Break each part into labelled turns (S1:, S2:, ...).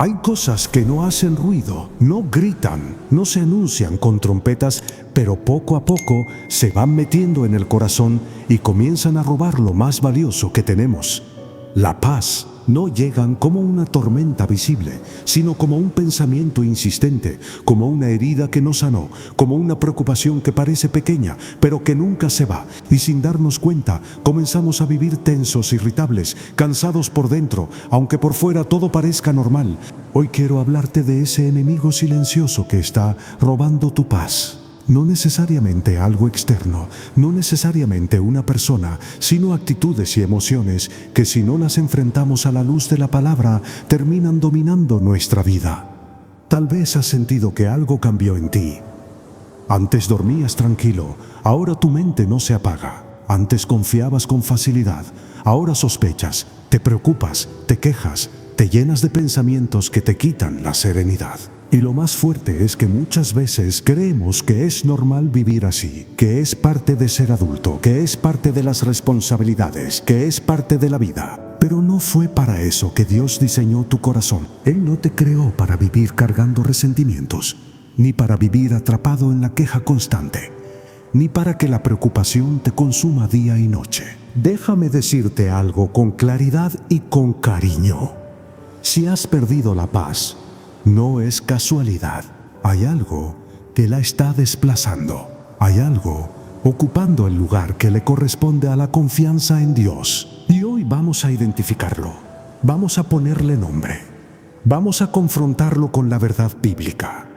S1: Hay cosas que no hacen ruido, no gritan, no se anuncian con trompetas, pero poco a poco se van metiendo en el corazón y comienzan a robar lo más valioso que tenemos. La paz. No llegan como una tormenta visible, sino como un pensamiento insistente, como una herida que no sanó, como una preocupación que parece pequeña, pero que nunca se va. Y sin darnos cuenta, comenzamos a vivir tensos, irritables, cansados por dentro, aunque por fuera todo parezca normal. Hoy quiero hablarte de ese enemigo silencioso que está robando tu paz. No necesariamente algo externo, no necesariamente una persona, sino actitudes y emociones que si no las enfrentamos a la luz de la palabra, terminan dominando nuestra vida. Tal vez has sentido que algo cambió en ti. Antes dormías tranquilo, ahora tu mente no se apaga. Antes confiabas con facilidad, ahora sospechas, te preocupas, te quejas, te llenas de pensamientos que te quitan la serenidad. Y lo más fuerte es que muchas veces creemos que es normal vivir así, que es parte de ser adulto, que es parte de las responsabilidades, que es parte de la vida. Pero no fue para eso que Dios diseñó tu corazón. Él no te creó para vivir cargando resentimientos, ni para vivir atrapado en la queja constante, ni para que la preocupación te consuma día y noche. Déjame decirte algo con claridad y con cariño. Si has perdido la paz, no es casualidad. Hay algo que la está desplazando. Hay algo ocupando el lugar que le corresponde a la confianza en Dios. Y hoy vamos a identificarlo. Vamos a ponerle nombre. Vamos a confrontarlo con la verdad bíblica.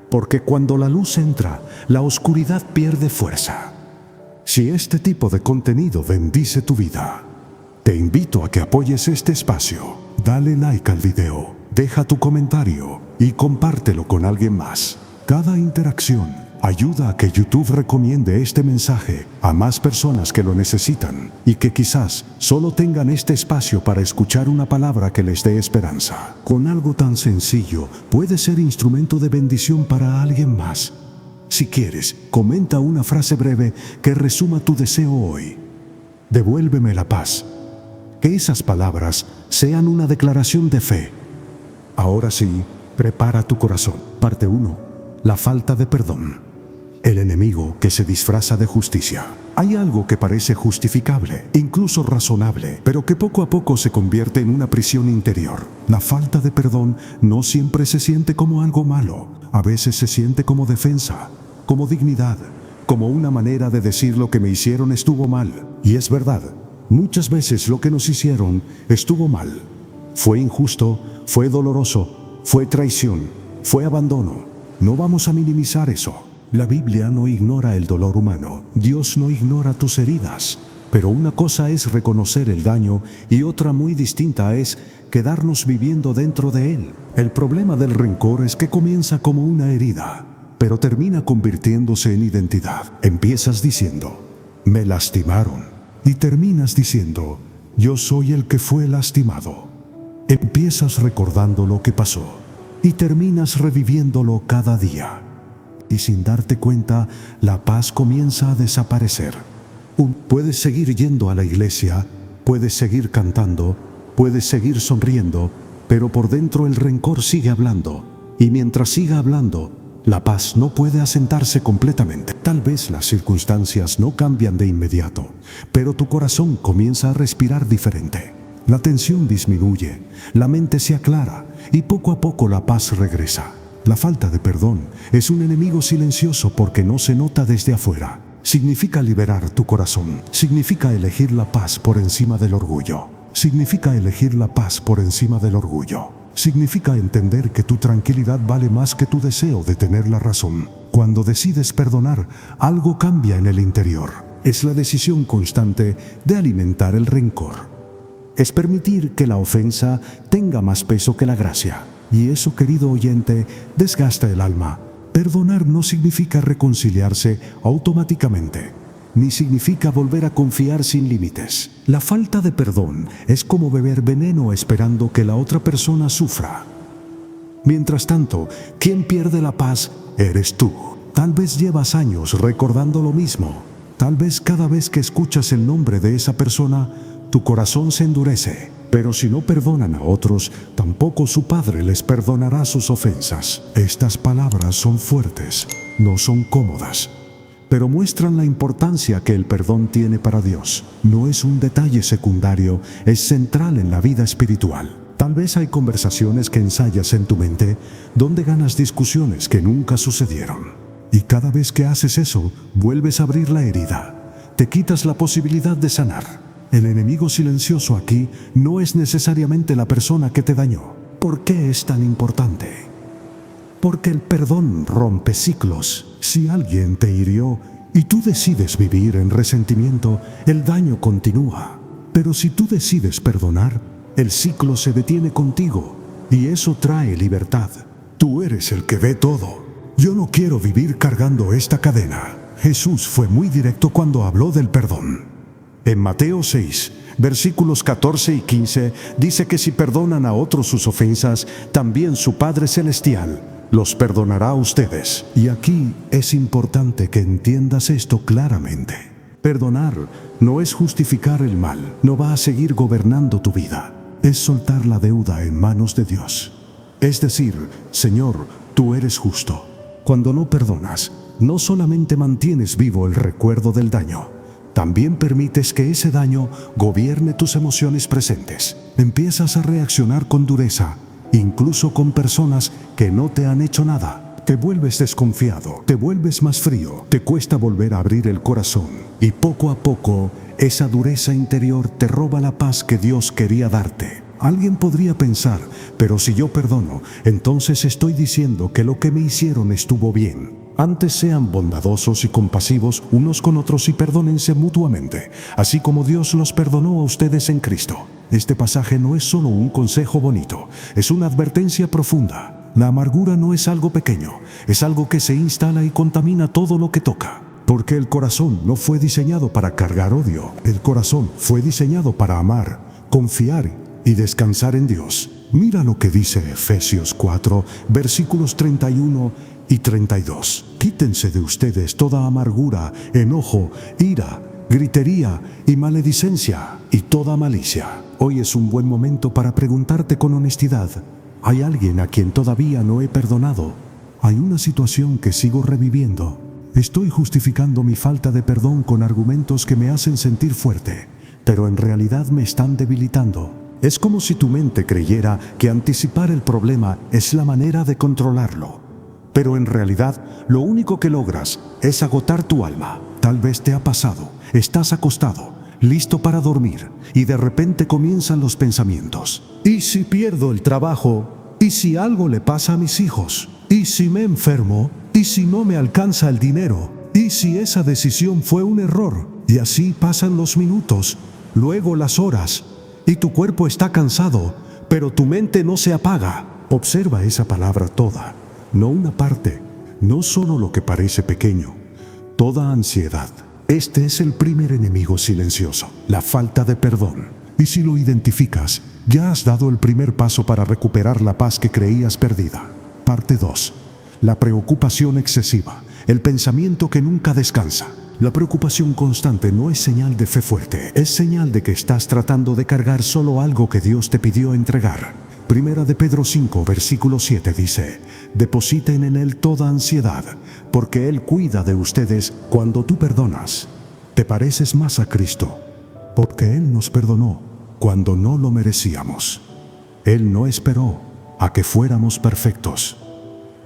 S1: Porque cuando la luz entra, la oscuridad pierde fuerza. Si este tipo de contenido bendice tu vida, te invito a que apoyes este espacio. Dale like al video. Deja tu comentario y compártelo con alguien más. Cada interacción ayuda a que YouTube recomiende este mensaje a más personas que lo necesitan y que quizás solo tengan este espacio para escuchar una palabra que les dé esperanza. Con algo tan sencillo, puede ser instrumento de bendición para alguien más. Si quieres, comenta una frase breve que resuma tu deseo hoy. Devuélveme la paz. Que esas palabras sean una declaración de fe. Ahora sí, prepara tu corazón. Parte 1. La falta de perdón. El enemigo que se disfraza de justicia. Hay algo que parece justificable, incluso razonable, pero que poco a poco se convierte en una prisión interior. La falta de perdón no siempre se siente como algo malo. A veces se siente como defensa, como dignidad, como una manera de decir lo que me hicieron estuvo mal. Y es verdad, muchas veces lo que nos hicieron estuvo mal. Fue injusto, fue doloroso, fue traición, fue abandono. No vamos a minimizar eso. La Biblia no ignora el dolor humano. Dios no ignora tus heridas. Pero una cosa es reconocer el daño y otra muy distinta es quedarnos viviendo dentro de él. El problema del rencor es que comienza como una herida, pero termina convirtiéndose en identidad. Empiezas diciendo, me lastimaron, y terminas diciendo, yo soy el que fue lastimado. Empiezas recordando lo que pasó y terminas reviviéndolo cada día. Y sin darte cuenta, la paz comienza a desaparecer. Puedes seguir yendo a la iglesia, puedes seguir cantando, puedes seguir sonriendo, pero por dentro el rencor sigue hablando. Y mientras siga hablando, la paz no puede asentarse completamente. Tal vez las circunstancias no cambian de inmediato, pero tu corazón comienza a respirar diferente. La tensión disminuye, la mente se aclara y poco a poco la paz regresa. La falta de perdón es un enemigo silencioso porque no se nota desde afuera. Significa liberar tu corazón, significa elegir la paz por encima del orgullo. Significa elegir la paz por encima del orgullo. Significa entender que tu tranquilidad vale más que tu deseo de tener la razón. Cuando decides perdonar, algo cambia en el interior. Es la decisión constante de alimentar el rencor. Es permitir que la ofensa tenga más peso que la gracia. Y eso, querido oyente, desgasta el alma. Perdonar no significa reconciliarse automáticamente, ni significa volver a confiar sin límites. La falta de perdón es como beber veneno esperando que la otra persona sufra. Mientras tanto, quien pierde la paz eres tú. Tal vez llevas años recordando lo mismo. Tal vez cada vez que escuchas el nombre de esa persona, tu corazón se endurece Pero si no perdonan a otros, tampoco su Padre les perdonará sus ofensas. Estas palabras son fuertes, no son cómodas, pero muestran la importancia que el perdón tiene para Dios. No es un detalle secundario, es central en la vida espiritual. Tal vez hay conversaciones que ensayas en tu mente donde ganas discusiones que nunca sucedieron. Y cada vez que haces eso, vuelves a abrir la herida. Te quitas la posibilidad de sanar. El enemigo silencioso aquí no es necesariamente la persona que te dañó. ¿Por qué es tan importante? Porque el perdón rompe ciclos. Si alguien te hirió y tú decides vivir en resentimiento, el daño continúa. Pero si tú decides perdonar, el ciclo se detiene contigo y eso trae libertad. Tú eres el que ve todo. Yo no quiero vivir cargando esta cadena. Jesús fue muy directo cuando habló del perdón. En Mateo 6, versículos 14 y 15, dice que si perdonan a otros sus ofensas, también su Padre Celestial los perdonará a ustedes. Y aquí es importante que entiendas esto claramente. Perdonar no es justificar el mal, no va a seguir gobernando tu vida. Es soltar la deuda en manos de Dios. Es decir, Señor, tú eres justo. Cuando no perdonas, no solamente mantienes vivo el recuerdo del daño, también permites que ese daño gobierne tus emociones presentes. Empiezas a reaccionar con dureza, incluso con personas que no te han hecho nada. Te vuelves desconfiado, te vuelves más frío, te cuesta volver a abrir el corazón. Y poco a poco, esa dureza interior te roba la paz que Dios quería darte. Alguien podría pensar, pero si yo perdono, entonces estoy diciendo que lo que me hicieron estuvo bien. Antes sean bondadosos y compasivos unos con otros y perdónense mutuamente, así como Dios los perdonó a ustedes en Cristo. Este pasaje no es solo un consejo bonito, es una advertencia profunda. La amargura no es algo pequeño, es algo que se instala y contamina todo lo que toca. Porque el corazón no fue diseñado para cargar odio, el corazón fue diseñado para amar, confiar y descansar en Dios. Mira lo que dice Efesios 4, versículos 31 y 32. Quítense de ustedes toda amargura, enojo, ira, gritería y maledicencia y toda malicia. Hoy es un buen momento para preguntarte con honestidad: ¿hay alguien a quien todavía no he perdonado? ¿Hay una situación que sigo reviviendo? Estoy justificando mi falta de perdón con argumentos que me hacen sentir fuerte, pero en realidad me están debilitando. Es como si tu mente creyera que anticipar el problema es la manera de controlarlo. Pero en realidad, lo único que logras es agotar tu alma. Tal vez te ha pasado, estás acostado, listo para dormir, y de repente comienzan los pensamientos. ¿Y si pierdo el trabajo? ¿Y si algo le pasa a mis hijos? ¿Y si me enfermo? ¿Y si no me alcanza el dinero? ¿Y si esa decisión fue un error? Y así pasan los minutos, luego las horas, y tu cuerpo está cansado, pero tu mente no se apaga. Observa esa palabra toda, no una parte, no solo lo que parece pequeño, toda ansiedad. Este es el primer enemigo silencioso, la falta de perdón. Y si lo identificas, ya has dado el primer paso para recuperar la paz que creías perdida. Parte 2. La preocupación excesiva, el pensamiento que nunca descansa. La preocupación constante no es señal de fe fuerte, es señal de que estás tratando de cargar solo algo que Dios te pidió entregar. Primera de Pedro 5, versículo 7 dice: depositen en Él toda ansiedad, porque Él cuida de ustedes cuando tú perdonas. Te pareces más a Cristo, porque Él nos perdonó cuando no lo merecíamos. Él no esperó a que fuéramos perfectos.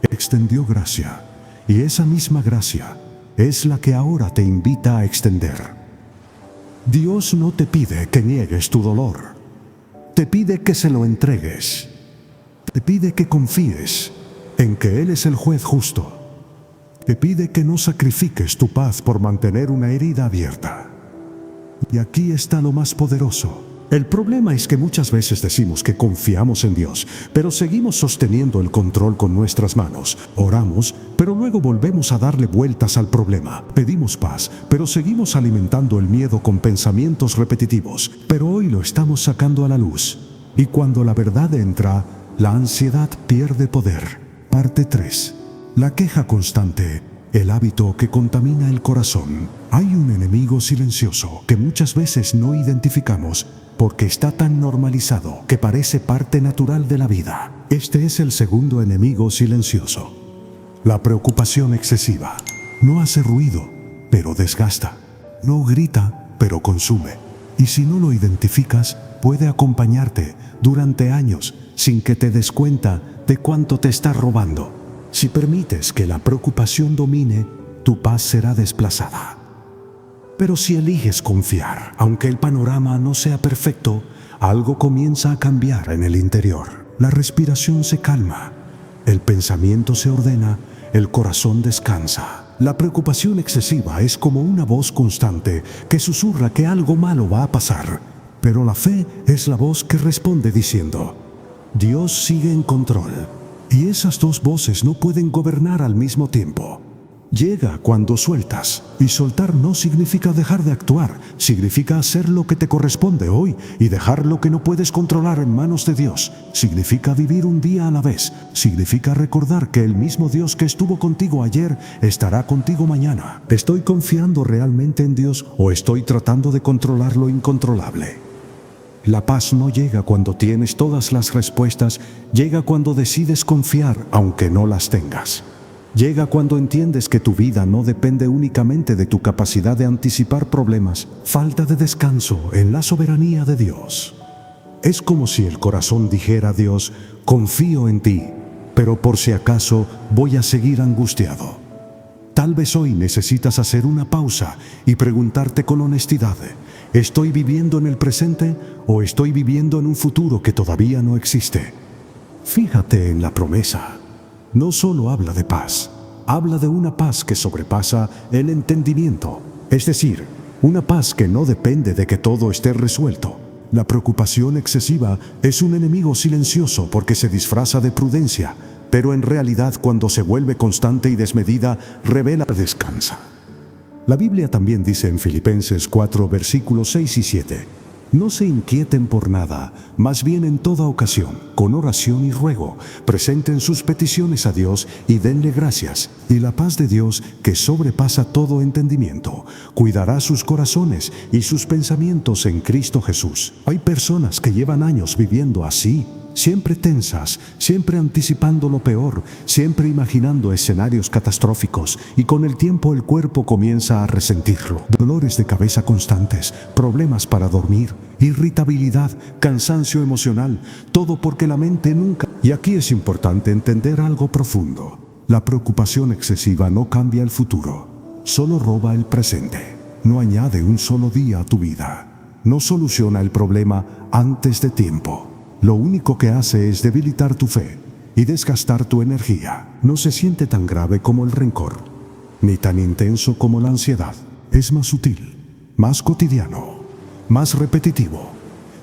S1: Extendió gracia, y esa misma gracia es la que ahora te invita a extender. Dios no te pide que niegues tu dolor. Te pide que se lo entregues. Te pide que confíes en que Él es el juez justo. Te pide que no sacrifiques tu paz por mantener una herida abierta. Y aquí está lo más poderoso. El problema es que muchas veces decimos que confiamos en Dios, pero seguimos sosteniendo el control con nuestras manos. Oramos, pero luego volvemos a darle vueltas al problema. Pedimos paz, pero seguimos alimentando el miedo con pensamientos repetitivos. Pero hoy lo estamos sacando a la luz. Y cuando la verdad entra, la ansiedad pierde poder. Parte 3. La queja constante, el hábito que contamina el corazón. Hay un enemigo silencioso que muchas veces no identificamos, porque está tan normalizado que parece parte natural de la vida. Este es el segundo enemigo silencioso. La preocupación excesiva. No hace ruido, pero desgasta. No grita, pero consume. Y si no lo identificas, puede acompañarte durante años sin que te des cuenta de cuánto te está robando. Si permites que la preocupación domine, tu paz será desplazada. Pero si eliges confiar, aunque el panorama no sea perfecto, algo comienza a cambiar en el interior. La respiración se calma, el pensamiento se ordena, el corazón descansa. La preocupación excesiva es como una voz constante que susurra que algo malo va a pasar. Pero la fe es la voz que responde diciendo: Dios sigue en control. Y esas dos voces no pueden gobernar al mismo tiempo. Llega cuando sueltas, y soltar no significa dejar de actuar, significa hacer lo que te corresponde hoy y dejar lo que no puedes controlar en manos de Dios. Significa vivir un día a la vez, significa recordar que el mismo Dios que estuvo contigo ayer estará contigo mañana. ¿Estoy confiando realmente en Dios o estoy tratando de controlar lo incontrolable? La paz no llega cuando tienes todas las respuestas, llega cuando decides confiar aunque no las tengas. Llega cuando entiendes que tu vida no depende únicamente de tu capacidad de anticipar problemas, falta de descanso en la soberanía de Dios. Es como si el corazón dijera a Dios: confío en ti, pero por si acaso voy a seguir angustiado. Tal vez hoy necesitas hacer una pausa y preguntarte con honestidad: ¿estoy viviendo en el presente o estoy viviendo en un futuro que todavía no existe? Fíjate en la promesa. No solo habla de paz, habla de una paz que sobrepasa el entendimiento, es decir, una paz que no depende de que todo esté resuelto. La preocupación excesiva es un enemigo silencioso porque se disfraza de prudencia, pero en realidad cuando se vuelve constante y desmedida, revela descansa. La Biblia también dice en Filipenses 4, versículos 6 y 7, no se inquieten por nada, más bien en toda ocasión, con oración y ruego, presenten sus peticiones a Dios y denle gracias, y la paz de Dios, que sobrepasa todo entendimiento, cuidará sus corazones y sus pensamientos en Cristo Jesús. Hay personas que llevan años viviendo así, siempre tensas, siempre anticipando lo peor, siempre imaginando escenarios catastróficos, y con el tiempo el cuerpo comienza a resentirlo. Dolores de cabeza constantes, problemas para dormir, irritabilidad, cansancio emocional, todo porque la mente nunca... Y aquí es importante entender algo profundo. La preocupación excesiva no cambia el futuro, solo roba el presente. No añade un solo día a tu vida, no soluciona el problema antes de tiempo. Lo único que hace es debilitar tu fe y desgastar tu energía. No se siente tan grave como el rencor, ni tan intenso como la ansiedad. Es más sutil, más cotidiano, más repetitivo.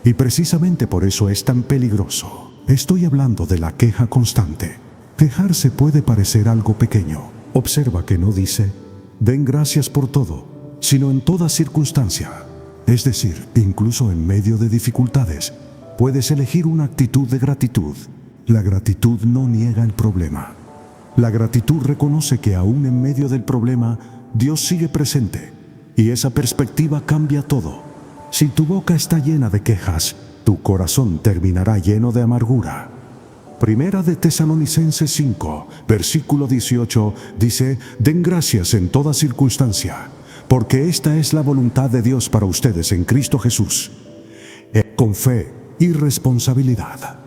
S1: Y precisamente por eso es tan peligroso. Estoy hablando de la queja constante. Quejarse puede parecer algo pequeño. Observa que no dice: den gracias por todo, sino en toda circunstancia. Es decir, incluso en medio de dificultades, puedes elegir una actitud de gratitud. La gratitud no niega el problema. La gratitud reconoce que aún en medio del problema, Dios sigue presente, y esa perspectiva cambia todo. Si tu boca está llena de quejas, tu corazón terminará lleno de amargura. Primera de Tesalonicenses 5, versículo 18, dice: den gracias en toda circunstancia, porque esta es la voluntad de Dios para ustedes en Cristo Jesús. Con fe y responsabilidad.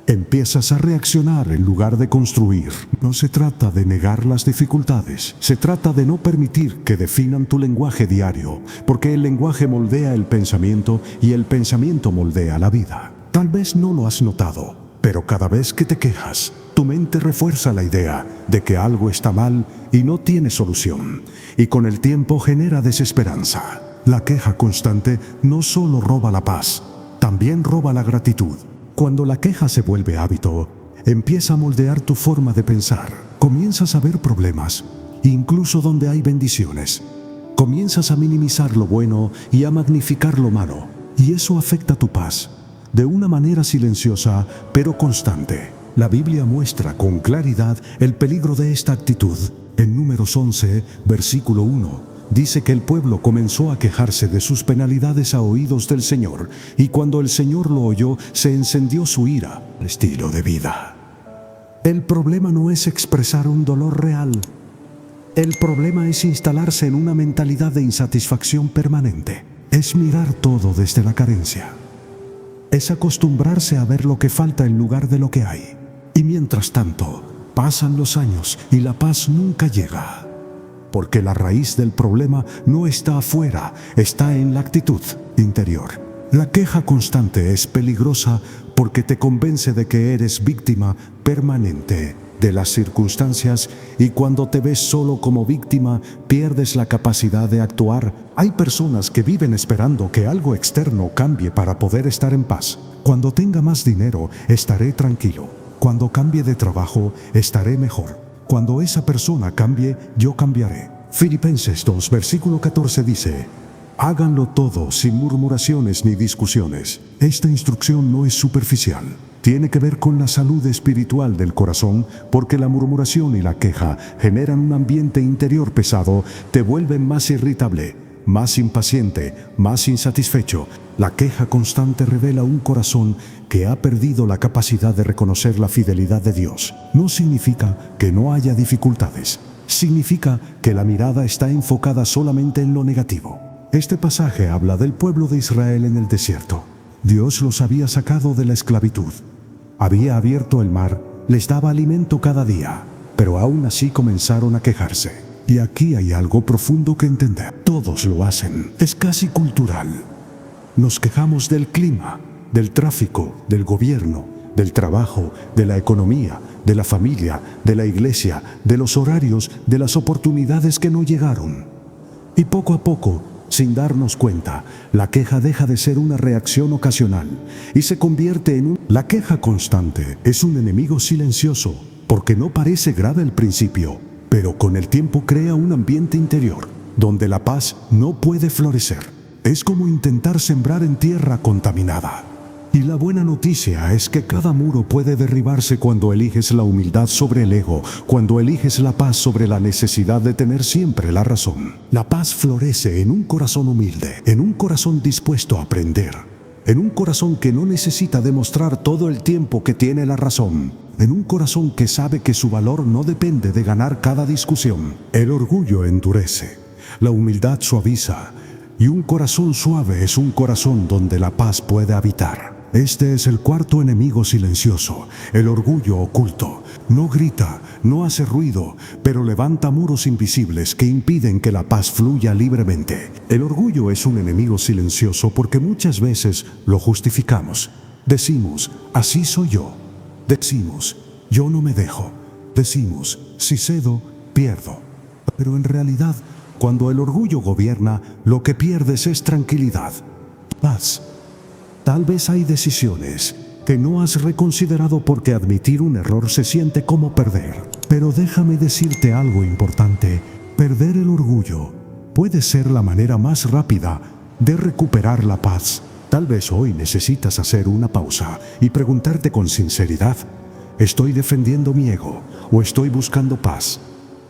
S1: Empiezas a reaccionar en lugar de construir. No se trata de negar las dificultades, se trata de no permitir que definan tu lenguaje diario, porque el lenguaje moldea el pensamiento y el pensamiento moldea la vida. Tal vez no lo has notado, pero cada vez que te quejas, tu mente refuerza la idea de que algo está mal y no tiene solución, y con el tiempo genera desesperanza. La queja constante no solo roba la paz, también roba la gratitud. Cuando la queja se vuelve hábito, empieza a moldear tu forma de pensar. Comienzas a ver problemas, incluso donde hay bendiciones. Comienzas a minimizar lo bueno y a magnificar lo malo, y eso afecta tu paz, de una manera silenciosa pero constante. La Biblia muestra con claridad el peligro de esta actitud. En Números 11, versículo 1, dice que el pueblo comenzó a quejarse de sus penalidades a oídos del Señor, y cuando el Señor lo oyó, se encendió su ira. Estilo de vida. El problema no es expresar un dolor real. El problema es instalarse en una mentalidad de insatisfacción permanente. Es mirar todo desde la carencia. Es acostumbrarse a ver lo que falta en lugar de lo que hay. Y mientras tanto, pasan los años y la paz nunca llega. Porque la raíz del problema no está afuera, está en la actitud interior. La queja constante es peligrosa porque te convence de que eres víctima permanente de las circunstancias, y cuando te ves solo como víctima, pierdes la capacidad de actuar. Hay personas que viven esperando que algo externo cambie para poder estar en paz. Cuando tenga más dinero, estaré tranquilo. Cuando cambie de trabajo, estaré mejor. Cuando esa persona cambie, yo cambiaré. Filipenses 2, versículo 14 dice: háganlo todo sin murmuraciones ni discusiones. Esta instrucción no es superficial. Tiene que ver con la salud espiritual del corazón, porque la murmuración y la queja generan un ambiente interior pesado, te vuelven más irritable, más impaciente, más insatisfecho. La queja constante revela un corazón que ha perdido la capacidad de reconocer la fidelidad de Dios. No significa que no haya dificultades. Significa que la mirada está enfocada solamente en lo negativo. Este pasaje habla del pueblo de Israel en el desierto. Dios los había sacado de la esclavitud. Había abierto el mar, les daba alimento cada día, pero aún así comenzaron a quejarse. Y aquí hay algo profundo que entender. Todos lo hacen. Es casi cultural. Nos quejamos del clima, del tráfico, del gobierno, del trabajo, de la economía, de la familia, de la iglesia, de los horarios, de las oportunidades que no llegaron. Y poco a poco, sin darnos cuenta, la queja deja de ser una reacción ocasional y se convierte en La queja constante es un enemigo silencioso, porque no parece grave al principio, pero con el tiempo crea un ambiente interior donde la paz no puede florecer. Es como intentar sembrar en tierra contaminada. Y la buena noticia es que cada muro puede derribarse cuando eliges la humildad sobre el ego, cuando eliges la paz sobre la necesidad de tener siempre la razón. La paz florece en un corazón humilde, en un corazón dispuesto a aprender, en un corazón que no necesita demostrar todo el tiempo que tiene la razón, en un corazón que sabe que su valor no depende de ganar cada discusión. El orgullo endurece, la humildad suaviza, y un corazón suave es un corazón donde la paz puede habitar. Este es el cuarto enemigo silencioso, el orgullo oculto. No grita, no hace ruido, pero levanta muros invisibles que impiden que la paz fluya libremente. El orgullo es un enemigo silencioso porque muchas veces lo justificamos. Decimos, así soy yo. Decimos, yo no me dejo. Decimos, si cedo, pierdo. Pero en realidad, cuando el orgullo gobierna, lo que pierdes es tranquilidad, paz. Tal vez hay decisiones que no has reconsiderado porque admitir un error se siente como perder. Pero déjame decirte algo importante. Perder el orgullo puede ser la manera más rápida de recuperar la paz. Tal vez hoy necesitas hacer una pausa y preguntarte con sinceridad: ¿estoy defendiendo mi ego o estoy buscando paz?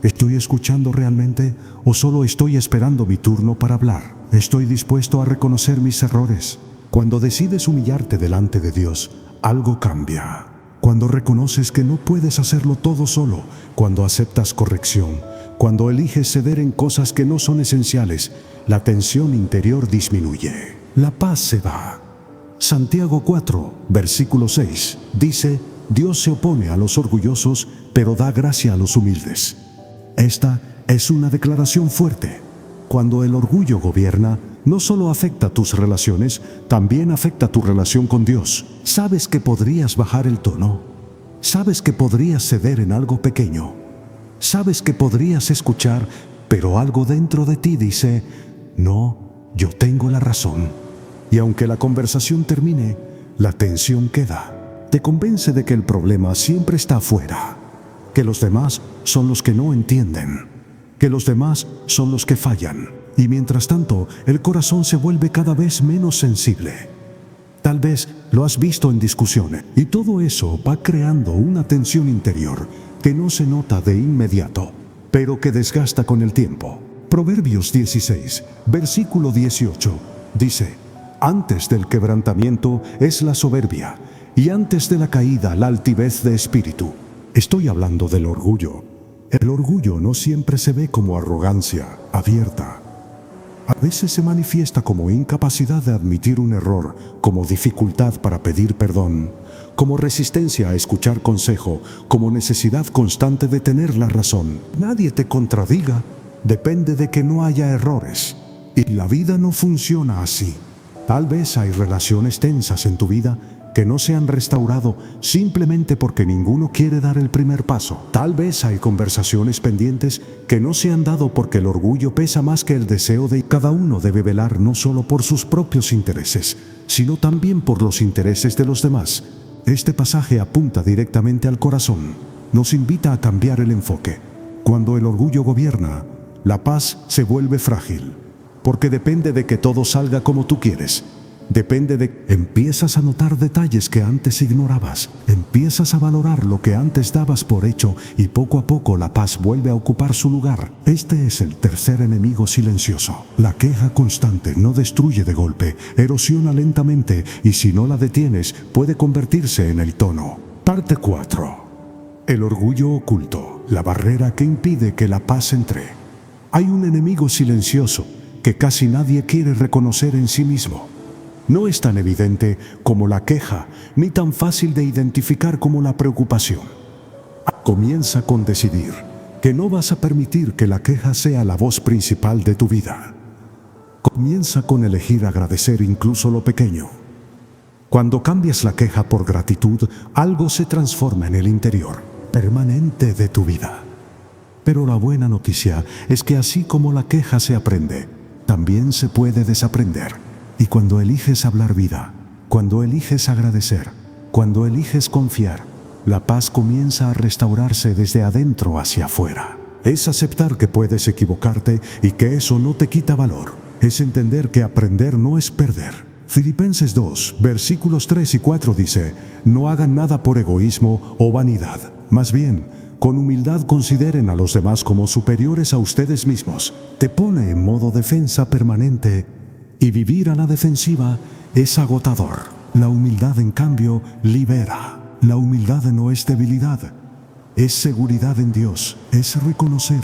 S1: ¿Estoy escuchando realmente o solo estoy esperando mi turno para hablar? ¿Estoy dispuesto a reconocer mis errores? Cuando decides humillarte delante de Dios, algo cambia. Cuando reconoces que no puedes hacerlo todo solo, cuando aceptas corrección, cuando eliges ceder en cosas que no son esenciales, la tensión interior disminuye. La paz se da. Santiago 4, versículo 6, dice: Dios se opone a los orgullosos, pero da gracia a los humildes. Esta es una declaración fuerte. Cuando el orgullo gobierna, no solo afecta tus relaciones, también afecta tu relación con Dios. Sabes que podrías bajar el tono. Sabes que podrías ceder en algo pequeño. Sabes que podrías escuchar, pero algo dentro de ti dice: no, yo tengo la razón. Y aunque la conversación termine, la tensión queda. Te convence de que el problema siempre está afuera, que los demás son los que no entienden, que los demás son los que fallan. Y mientras tanto, el corazón se vuelve cada vez menos sensible. Tal vez lo has visto en discusiones, y todo eso va creando una tensión interior que no se nota de inmediato, pero que desgasta con el tiempo. Proverbios 16, versículo 18, dice: antes del quebrantamiento es la soberbia, y antes de la caída la altivez de espíritu. Estoy hablando del orgullo. El orgullo no siempre se ve como arrogancia abierta. A veces se manifiesta como incapacidad de admitir un error, como dificultad para pedir perdón, como resistencia a escuchar consejo, como necesidad constante de tener la razón. Nadie te contradiga, depende de que no haya errores. Y la vida no funciona así. Tal vez hay relaciones tensas en tu vida que no se han restaurado simplemente porque ninguno quiere dar el primer paso. Tal vez hay conversaciones pendientes que no se han dado porque el orgullo pesa más que el deseo de cada uno debe velar no solo por sus propios intereses, sino también por los intereses de los demás. Este pasaje apunta directamente al corazón. Nos invita a cambiar el enfoque. Cuando el orgullo gobierna, la paz se vuelve frágil, porque depende de que todo salga como tú quieres. Depende de... Empiezas a notar detalles que antes ignorabas. Empiezas a valorar lo que antes dabas por hecho y poco a poco la paz vuelve a ocupar su lugar. Este es el tercer enemigo silencioso. La queja constante no destruye de golpe, erosiona lentamente y si no la detienes puede convertirse en el tono. Parte 4. El orgullo oculto, la barrera que impide que la paz entre. Hay un enemigo silencioso que casi nadie quiere reconocer en sí mismo. No es tan evidente como la queja, ni tan fácil de identificar como la preocupación. Comienza con decidir que no vas a permitir que la queja sea la voz principal de tu vida. Comienza con elegir agradecer incluso lo pequeño. Cuando cambias la queja por gratitud, algo se transforma en el interior, permanente de tu vida. Pero la buena noticia es que así como la queja se aprende, también se puede desaprender. Y cuando eliges hablar vida, cuando eliges agradecer, cuando eliges confiar, la paz comienza a restaurarse desde adentro hacia afuera. Es aceptar que puedes equivocarte y que eso no te quita valor. Es entender que aprender no es perder. Filipenses 2, versículos 3 y 4 dice: no hagan nada por egoísmo o vanidad. Más bien, con humildad consideren a los demás como superiores a ustedes mismos. Te pone en modo defensa permanente. Y vivir a la defensiva es agotador. La humildad, en cambio, libera. La humildad no es debilidad, es seguridad en Dios. Es reconocer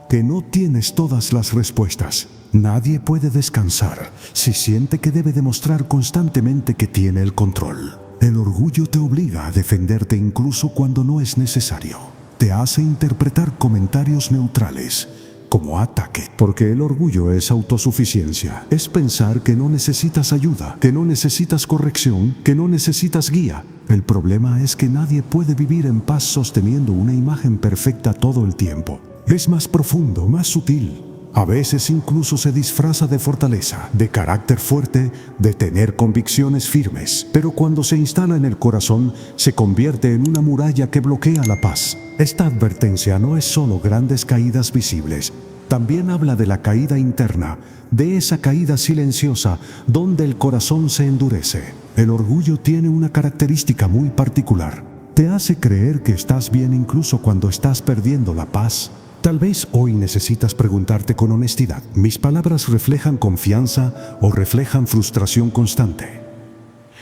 S1: que no tienes todas las respuestas. Nadie puede descansar si siente que debe demostrar constantemente que tiene el control. El orgullo te obliga a defenderte incluso cuando no es necesario. Te hace interpretar comentarios neutrales como ataque, porque el orgullo es autosuficiencia. Es pensar que no necesitas ayuda, que no necesitas corrección, que no necesitas guía. El problema es que nadie puede vivir en paz sosteniendo una imagen perfecta todo el tiempo. Es más profundo, más sutil. A veces incluso se disfraza de fortaleza, de carácter fuerte, de tener convicciones firmes. Pero cuando se instala en el corazón, se convierte en una muralla que bloquea la paz. Esta advertencia no es solo grandes caídas visibles, también habla de la caída interna, de esa caída silenciosa donde el corazón se endurece. El orgullo tiene una característica muy particular. Te hace creer que estás bien incluso cuando estás perdiendo la paz. Tal vez hoy necesitas preguntarte con honestidad: ¿mis palabras reflejan confianza o reflejan frustración constante?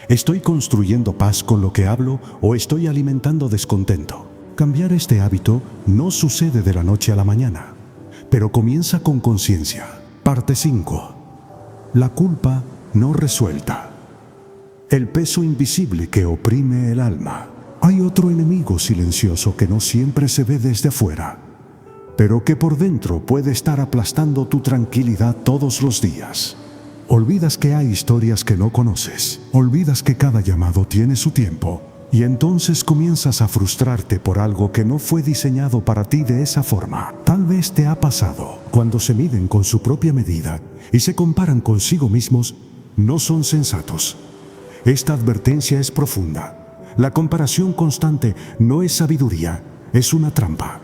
S1: ¿Estoy construyendo paz con lo que hablo o estoy alimentando descontento? Cambiar este hábito no sucede de la noche a la mañana, pero comienza con conciencia. Parte 5. La culpa no resuelta. El peso invisible que oprime el alma. Hay otro enemigo silencioso que no siempre se ve desde afuera, pero que por dentro puede estar aplastando tu tranquilidad todos los días. Olvidas que hay historias que no conoces. Olvidas que cada llamado tiene su tiempo. Y entonces comienzas a frustrarte por algo que no fue diseñado para ti de esa forma. Tal vez te ha pasado. Cuando se miden con su propia medida y se comparan consigo mismos, no son sensatos. Esta advertencia es profunda. La comparación constante no es sabiduría, es una trampa.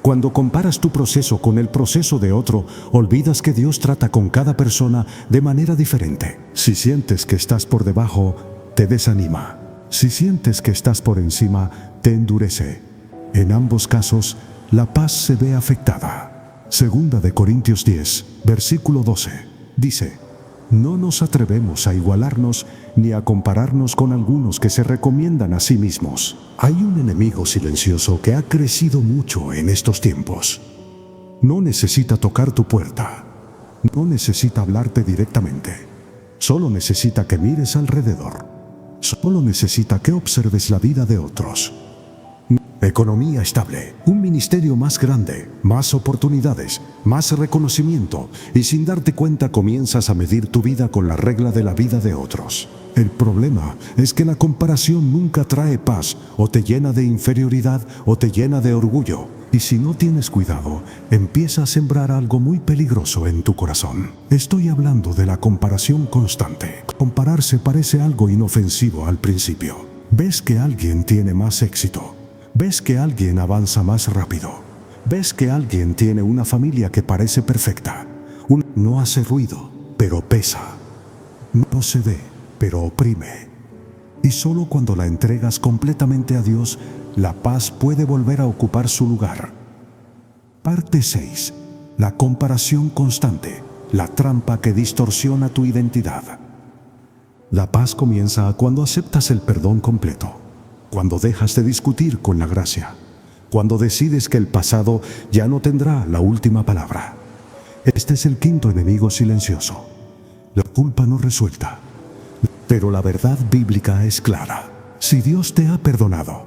S1: Cuando comparas tu proceso con el proceso de otro, olvidas que Dios trata con cada persona de manera diferente. Si sientes que estás por debajo, te desanima. Si sientes que estás por encima, te endurece. En ambos casos, la paz se ve afectada. Segunda de Corintios 10, versículo 12, dice: no nos atrevemos a igualarnos ni a compararnos con algunos que se recomiendan a sí mismos. Hay un enemigo silencioso que ha crecido mucho en estos tiempos. No necesita tocar tu puerta. No necesita hablarte directamente. Solo necesita que mires alrededor. Solo necesita que observes la vida de otros. Economía estable, un ministerio más grande, más oportunidades, más reconocimiento, y sin darte cuenta comienzas a medir tu vida con la regla de la vida de otros. El problema es que la comparación nunca trae paz, o te llena de inferioridad o te llena de orgullo. Y si no tienes cuidado, empieza a sembrar algo muy peligroso en tu corazón. Estoy hablando de la comparación constante. Compararse parece algo inofensivo al principio. Ves que alguien tiene más éxito. Ves que alguien avanza más rápido. Ves que alguien tiene una familia que parece perfecta. No hace ruido, pero pesa. No se ve, pero oprime. Y solo cuando la entregas completamente a Dios, la paz puede volver a ocupar su lugar. Parte 6. La comparación constante, la trampa que distorsiona tu identidad. La paz comienza cuando aceptas el perdón completo. Cuando dejas de discutir con la gracia, cuando decides que el pasado ya no tendrá la última palabra. Este es el quinto enemigo silencioso, la culpa no resuelta. Pero la verdad bíblica es clara. Si Dios te ha perdonado,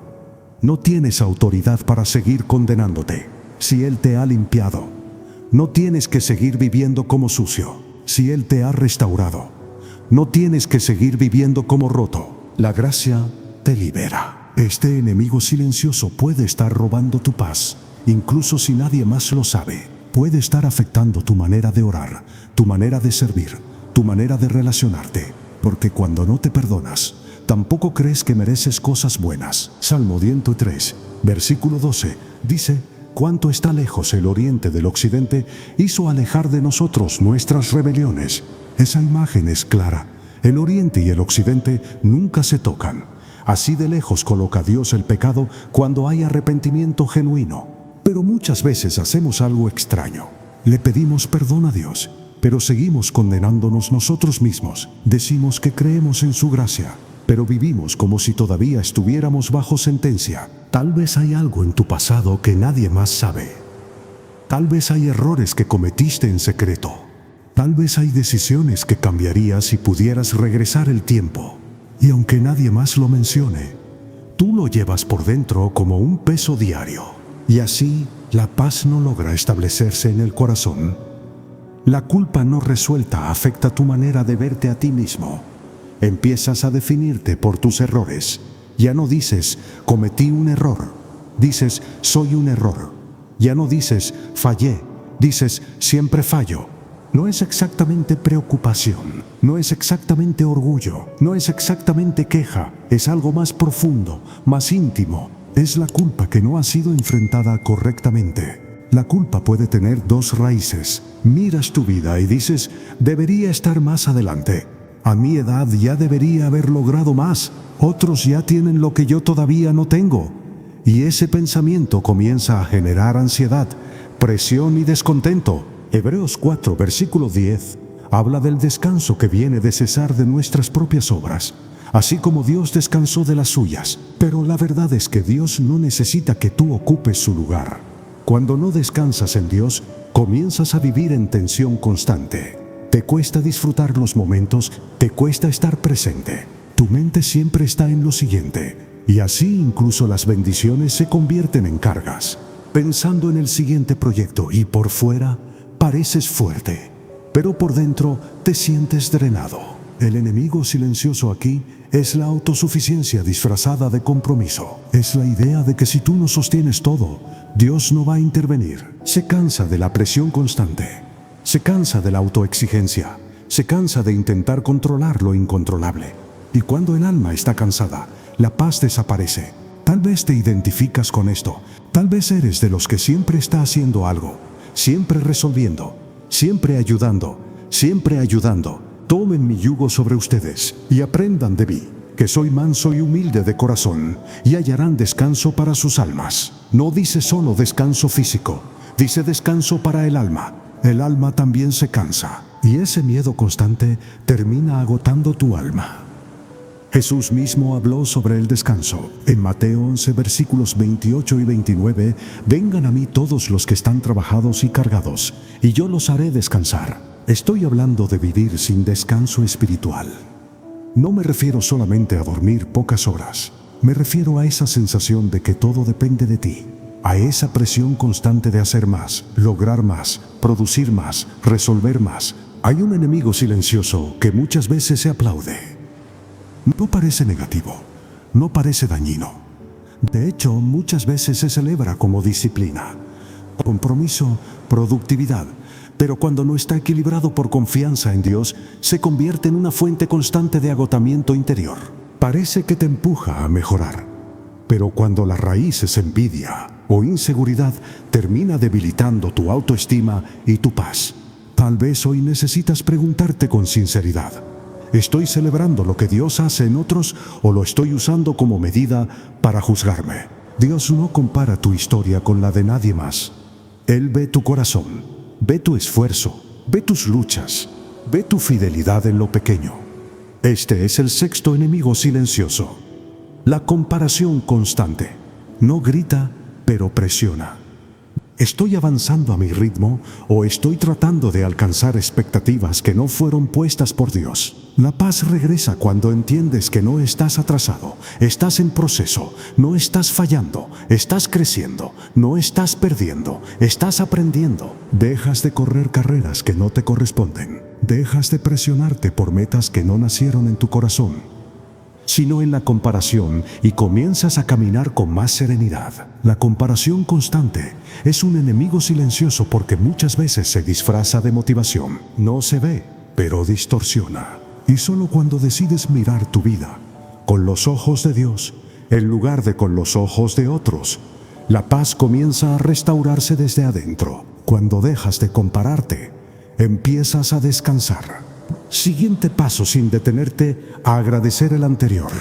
S1: no tienes autoridad para seguir condenándote. Si Él te ha limpiado, no tienes que seguir viviendo como sucio. Si Él te ha restaurado, no tienes que seguir viviendo como roto. La gracia te libera. Este enemigo silencioso puede estar robando tu paz, incluso si nadie más lo sabe. Puede estar afectando tu manera de orar, tu manera de servir, tu manera de relacionarte. Porque cuando no te perdonas, tampoco crees que mereces cosas buenas. Salmo 103, versículo 12, dice: cuánto está lejos el oriente del occidente, hizo alejar de nosotros nuestras rebeliones. Esa imagen es clara. El oriente y el occidente nunca se tocan. Así de lejos coloca Dios el pecado cuando hay arrepentimiento genuino. Pero muchas veces hacemos algo extraño. Le pedimos perdón a Dios, pero seguimos condenándonos nosotros mismos. Decimos que creemos en su gracia, pero vivimos como si todavía estuviéramos bajo sentencia. Tal vez hay algo en tu pasado que nadie más sabe. Tal vez hay errores que cometiste en secreto. Tal vez hay decisiones que cambiarías si pudieras regresar el tiempo. Y aunque nadie más lo mencione, tú lo llevas por dentro como un peso diario. Y así, la paz no logra establecerse en el corazón. La culpa no resuelta afecta tu manera de verte a ti mismo. Empiezas a definirte por tus errores. Ya no dices, cometí un error. Dices, soy un error. Ya no dices, fallé. Dices, siempre fallo. No es exactamente preocupación, no es exactamente orgullo, no es exactamente queja, es algo más profundo, más íntimo. Es la culpa que no ha sido enfrentada correctamente. La culpa puede tener dos raíces. Miras tu vida y dices, debería estar más adelante. A mi edad ya debería haber logrado más. Otros ya tienen lo que yo todavía no tengo. Y ese pensamiento comienza a generar ansiedad, presión y descontento. Hebreos 4, versículo 10, habla del descanso que viene de cesar de nuestras propias obras, así como Dios descansó de las suyas. Pero la verdad es que Dios no necesita que tú ocupes su lugar. Cuando no descansas en Dios, comienzas a vivir en tensión constante. Te cuesta disfrutar los momentos, te cuesta estar presente. Tu mente siempre está en lo siguiente, y así incluso las bendiciones se convierten en cargas. Pensando en el siguiente proyecto y por fuera, pareces fuerte, pero por dentro te sientes drenado. El enemigo silencioso aquí es la autosuficiencia disfrazada de compromiso. Es la idea de que si tú no sostienes todo, Dios no va a intervenir. Se cansa de la presión constante. Se cansa de la autoexigencia. Se cansa de intentar controlar lo incontrolable. Y cuando el alma está cansada, la paz desaparece. Tal vez te identificas con esto. Tal vez eres de los que siempre está haciendo algo. Siempre resolviendo, siempre ayudando, siempre ayudando. Tomen mi yugo sobre ustedes y aprendan de mí, que soy manso y humilde de corazón, y hallarán descanso para sus almas. No dice solo descanso físico, Dice descanso para el alma. El alma también se cansa. Y ese miedo constante termina agotando tu alma. Jesús mismo habló sobre el descanso. En Mateo 11, versículos 28 y 29, vengan a mí todos los que están trabajados y cargados, y yo los haré descansar. Estoy hablando de vivir sin descanso espiritual. No me refiero solamente a dormir pocas horas. Me refiero a esa sensación de que todo depende de ti, a esa presión constante de hacer más, lograr más, producir más, resolver más. Hay un enemigo silencioso que muchas veces se aplaude. No parece negativo, no parece dañino. De hecho, muchas veces se celebra como disciplina, compromiso, productividad. Pero cuando no está equilibrado por confianza en Dios, se convierte en una fuente constante de agotamiento interior. Parece que te empuja a mejorar, pero cuando la raíz es envidia o inseguridad, termina debilitando tu autoestima y tu paz. Tal vez hoy necesitas preguntarte con sinceridad: ¿estoy celebrando lo que Dios hace en otros o lo estoy usando como medida para juzgarme? Dios no compara tu historia con la de nadie más. Él ve tu corazón, ve tu esfuerzo, ve tus luchas, ve tu fidelidad en lo pequeño. Este es el sexto enemigo silencioso: la comparación constante. No grita, pero presiona. ¿Estoy avanzando a mi ritmo o estoy tratando de alcanzar expectativas que no fueron puestas por Dios? La paz regresa cuando entiendes que no estás atrasado, estás en proceso, no estás fallando, estás creciendo, no estás perdiendo, estás aprendiendo. Dejas de correr carreras que no te corresponden. Dejas de presionarte por metas que no nacieron en tu corazón, sino en la comparación, y comienzas a caminar con más serenidad. La comparación constante es un enemigo silencioso porque muchas veces se disfraza de motivación. No se ve, pero distorsiona. Y solo cuando decides mirar tu vida con los ojos de Dios, en lugar de con los ojos de otros, la paz comienza a restaurarse desde adentro. Cuando dejas de compararte, empiezas a descansar. Siguiente paso, sin detenerte, a agradecer el anterior.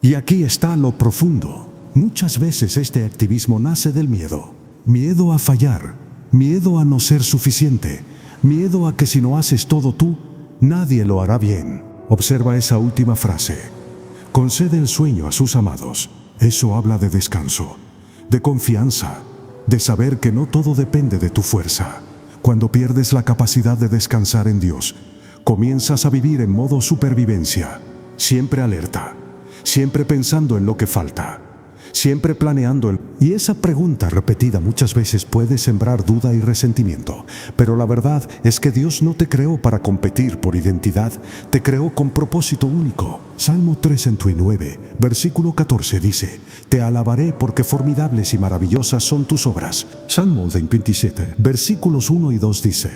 S1: Y aquí está lo profundo. Muchas veces este activismo nace del miedo. Miedo a fallar, miedo a no ser suficiente, miedo a que si no haces todo tú, nadie lo hará bien. Observa esa última frase: concede el sueño a sus amados. Eso habla de descanso, de confianza, de saber que no todo depende de tu fuerza. Cuando pierdes la capacidad de descansar en Dios, comienzas a vivir en modo supervivencia, siempre alerta, siempre pensando en lo que falta, siempre planeando. Y esa pregunta repetida muchas veces puede sembrar duda y resentimiento. Pero la verdad es que Dios no te creó para competir por identidad, te creó con propósito único. Salmo 39, versículo 14 dice: te alabaré porque formidables y maravillosas son tus obras. Salmo 27, versículos 1 y 2 dice: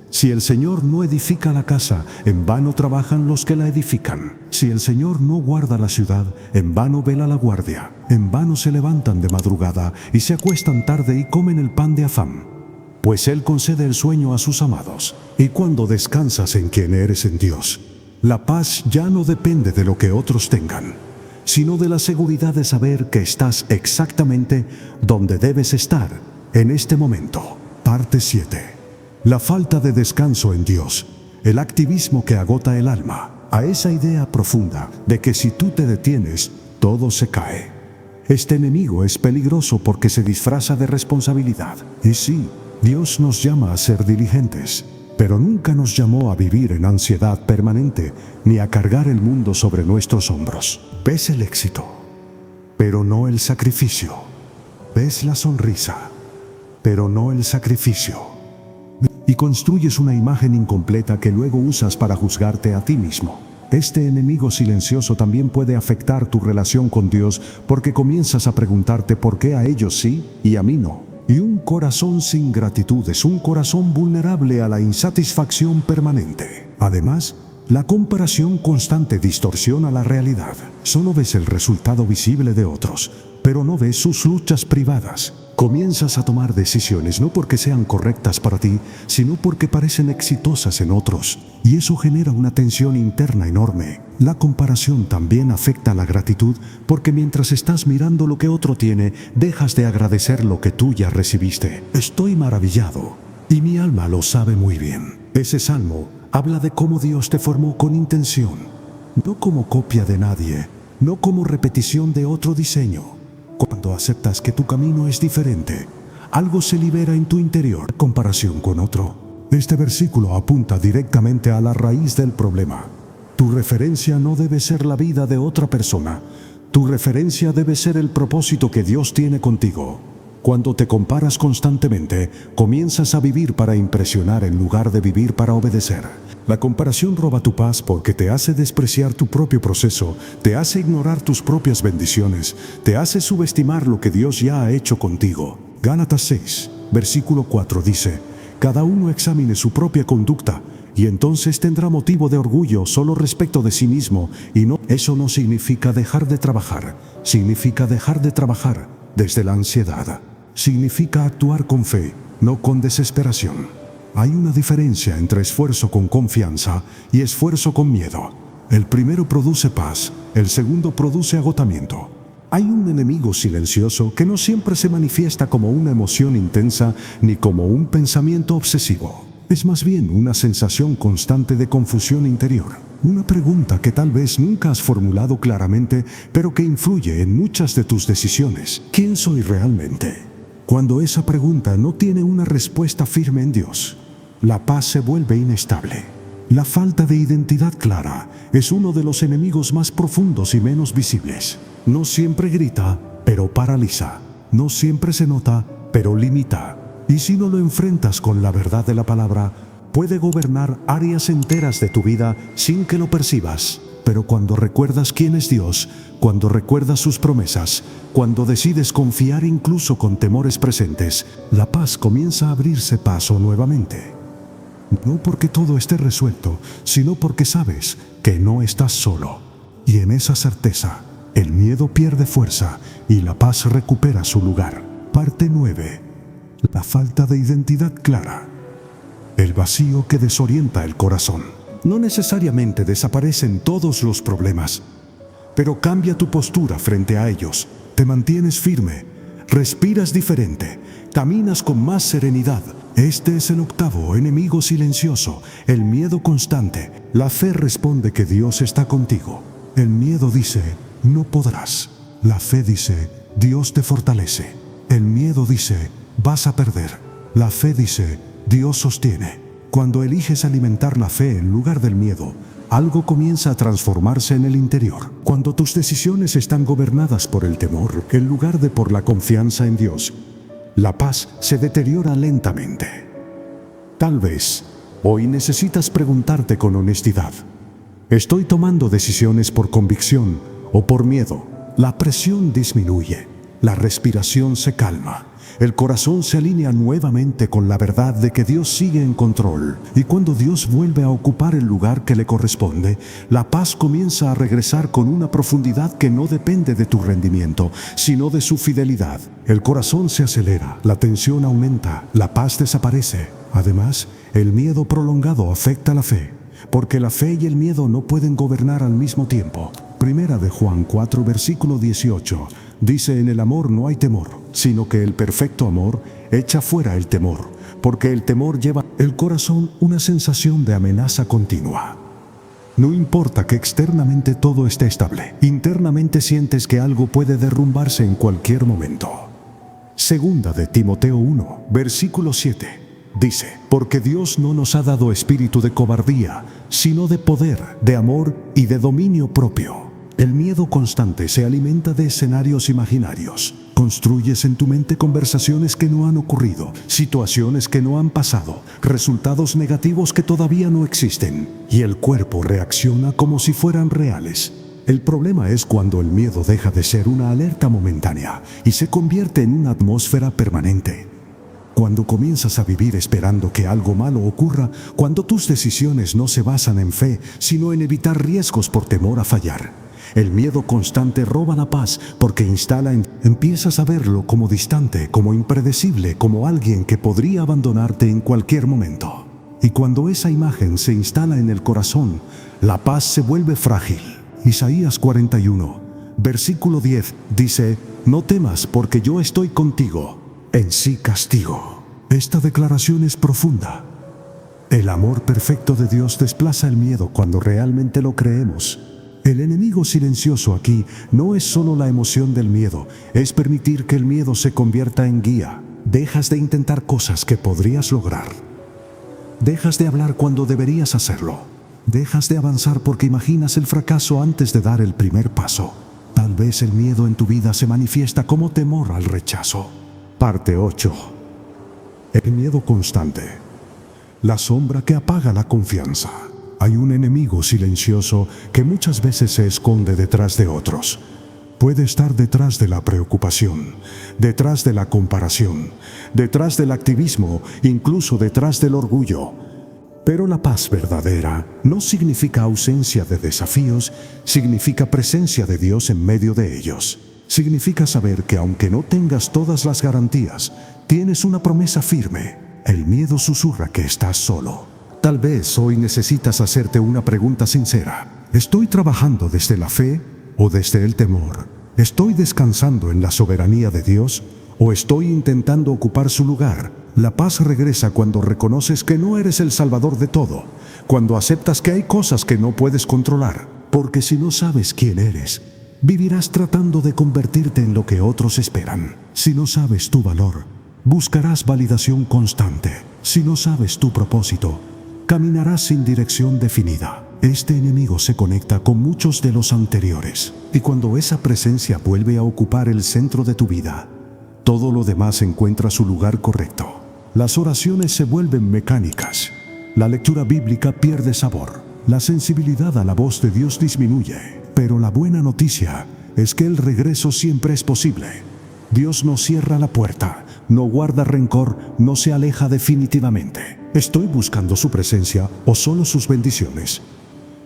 S1: si el Señor no edifica la casa, en vano trabajan los que la edifican. Si el Señor no guarda la ciudad, en vano vela la guardia. En vano se levantan de madrugada y se acuestan tarde y comen el pan de afán. Pues Él concede el sueño a sus amados. Y cuando descansas en quien eres en Dios, la paz ya no depende de lo que otros tengan, sino de la seguridad de saber que estás exactamente donde debes estar en este momento. Parte 7. La falta de descanso en Dios, el activismo que agota el alma. A esa idea profunda de que si tú te detienes, todo se cae. Este enemigo es peligroso porque se disfraza de responsabilidad. Y sí, Dios nos llama a ser diligentes, pero nunca nos llamó a vivir en ansiedad permanente ni a cargar el mundo sobre nuestros hombros. Ves el éxito, pero no el sacrificio. Ves la sonrisa, pero no el sacrificio. Y construyes una imagen incompleta que luego usas para juzgarte a ti mismo. Este enemigo silencioso también puede afectar tu relación con Dios porque comienzas a preguntarte por qué a ellos sí y a mí no. Y un corazón sin gratitud es un corazón vulnerable a la insatisfacción permanente. Además, la comparación constante distorsiona la realidad. Solo ves el resultado visible de otros, pero no ves sus luchas privadas. Comienzas a tomar decisiones no porque sean correctas para ti, sino porque parecen exitosas en otros. Y eso genera una tensión interna enorme. La comparación también afecta a la gratitud porque mientras estás mirando lo que otro tiene, dejas de agradecer lo que tú ya recibiste. Estoy maravillado y mi alma lo sabe muy bien. Ese salmo habla de cómo Dios te formó con intención, no como copia de nadie, no como repetición de otro diseño. Cuando aceptas que tu camino es diferente, algo se libera en tu interior en comparación con otro. Este versículo apunta directamente a la raíz del problema. Tu referencia no debe ser la vida de otra persona. Tu referencia debe ser el propósito que Dios tiene contigo. Cuando te comparas constantemente, comienzas a vivir para impresionar en lugar de vivir para obedecer. La comparación roba tu paz porque te hace despreciar tu propio proceso, te hace ignorar tus propias bendiciones, te hace subestimar lo que Dios ya ha hecho contigo. Gálatas 6, versículo 4 dice: cada uno examine su propia conducta y entonces tendrá motivo de orgullo solo respecto de sí mismo. Y no, eso no significa dejar de trabajar, significa dejar de trabajar desde la ansiedad. Significa actuar con fe, no con desesperación. Hay una diferencia entre esfuerzo con confianza y esfuerzo con miedo. El primero produce paz, el segundo produce agotamiento. Hay un enemigo silencioso que no siempre se manifiesta como una emoción intensa ni como un pensamiento obsesivo. Es más bien una sensación constante de confusión interior. Una pregunta que tal vez nunca has formulado claramente, pero que influye en muchas de tus decisiones. ¿Quién soy realmente? Cuando esa pregunta no tiene una respuesta firme en Dios, la paz se vuelve inestable. La falta de identidad clara es uno de los enemigos más profundos y menos visibles. No siempre grita, pero paraliza. No siempre se nota, pero limita. Y si no lo enfrentas con la verdad de la palabra, puede gobernar áreas enteras de tu vida sin que lo percibas. Pero cuando recuerdas quién es Dios, cuando recuerdas sus promesas, cuando decides confiar incluso con temores presentes, la paz comienza a abrirse paso nuevamente. No porque todo esté resuelto, sino porque sabes que no estás solo. Y en esa certeza, el miedo pierde fuerza y la paz recupera su lugar. Parte 9. La falta de identidad clara. El vacío que desorienta el corazón. No necesariamente desaparecen todos los problemas, pero cambia tu postura frente a ellos. Te mantienes firme, respiras diferente, caminas con más serenidad. Este es el octavo enemigo silencioso, el miedo constante. La fe responde que Dios está contigo. El miedo dice, no podrás. La fe dice, Dios te fortalece. El miedo dice, vas a perder. La fe dice, Dios sostiene. Cuando eliges alimentar la fe en lugar del miedo, algo comienza a transformarse en el interior. Cuando tus decisiones están gobernadas por el temor, en lugar de por la confianza en Dios, la paz se deteriora lentamente. Tal vez hoy necesitas preguntarte con honestidad: ¿estoy tomando decisiones por convicción o por miedo? La presión disminuye, la respiración se calma. El corazón se alinea nuevamente con la verdad de que Dios sigue en control. Y cuando Dios vuelve a ocupar el lugar que le corresponde, la paz comienza a regresar con una profundidad que no depende de tu rendimiento, sino de su fidelidad. El corazón se acelera, la tensión aumenta, la paz desaparece. Además, el miedo prolongado afecta la fe, porque la fe y el miedo no pueden gobernar al mismo tiempo. Primera de Juan 4, versículo 18. Dice: en el amor no hay temor, sino que el perfecto amor echa fuera el temor, porque el temor lleva el corazón una sensación de amenaza continua. No importa que externamente todo esté estable, internamente sientes que algo puede derrumbarse en cualquier momento. Segunda de Timoteo 1, versículo 7. Dice: porque Dios no nos ha dado espíritu de cobardía, sino de poder, de amor y de dominio propio. El miedo constante se alimenta de escenarios imaginarios. Construyes en tu mente conversaciones que no han ocurrido, situaciones que no han pasado, resultados negativos que todavía no existen, y el cuerpo reacciona como si fueran reales. El problema es cuando el miedo deja de ser una alerta momentánea y se convierte en una atmósfera permanente. Cuando comienzas a vivir esperando que algo malo ocurra, cuando tus decisiones no se basan en fe, sino en evitar riesgos por temor a fallar. El miedo constante roba la paz porque empiezas a verlo como distante, como impredecible, como alguien que podría abandonarte en cualquier momento. Y cuando esa imagen se instala en el corazón, la paz se vuelve frágil. Isaías 41, versículo 10 dice: no temas porque yo estoy contigo, en sí castigo. Esta declaración es profunda. El amor perfecto de Dios desplaza el miedo cuando realmente lo creemos. El enemigo silencioso aquí no es solo la emoción del miedo, es permitir que el miedo se convierta en guía. Dejas de intentar cosas que podrías lograr. Dejas de hablar cuando deberías hacerlo. Dejas de avanzar porque imaginas el fracaso antes de dar el primer paso. Tal vez el miedo en tu vida se manifiesta como temor al rechazo. Parte 8. El miedo constante. La sombra que apaga la confianza. Hay un enemigo silencioso que muchas veces se esconde detrás de otros. Puede estar detrás de la preocupación, detrás de la comparación, detrás del activismo, incluso detrás del orgullo. Pero la paz verdadera no significa ausencia de desafíos, significa presencia de Dios en medio de ellos. Significa saber que aunque no tengas todas las garantías, tienes una promesa firme. El miedo susurra que estás solo. Tal vez hoy necesitas hacerte una pregunta sincera. ¿Estoy trabajando desde la fe o desde el temor? ¿Estoy descansando en la soberanía de Dios o estoy intentando ocupar su lugar? La paz regresa cuando reconoces que no eres el salvador de todo, cuando aceptas que hay cosas que no puedes controlar, porque si no sabes quién eres, vivirás tratando de convertirte en lo que otros esperan. Si no sabes tu valor, buscarás validación constante. Si no sabes tu propósito, caminarás sin dirección definida. Este enemigo se conecta con muchos de los anteriores, y cuando esa presencia vuelve a ocupar el centro de tu vida, todo lo demás encuentra su lugar correcto. Las oraciones se vuelven mecánicas. La lectura bíblica pierde sabor. La sensibilidad a la voz de Dios disminuye. Pero la buena noticia es que el regreso siempre es posible. Dios no cierra la puerta, no guarda rencor, no se aleja definitivamente. ¿Estoy buscando su presencia o solo sus bendiciones?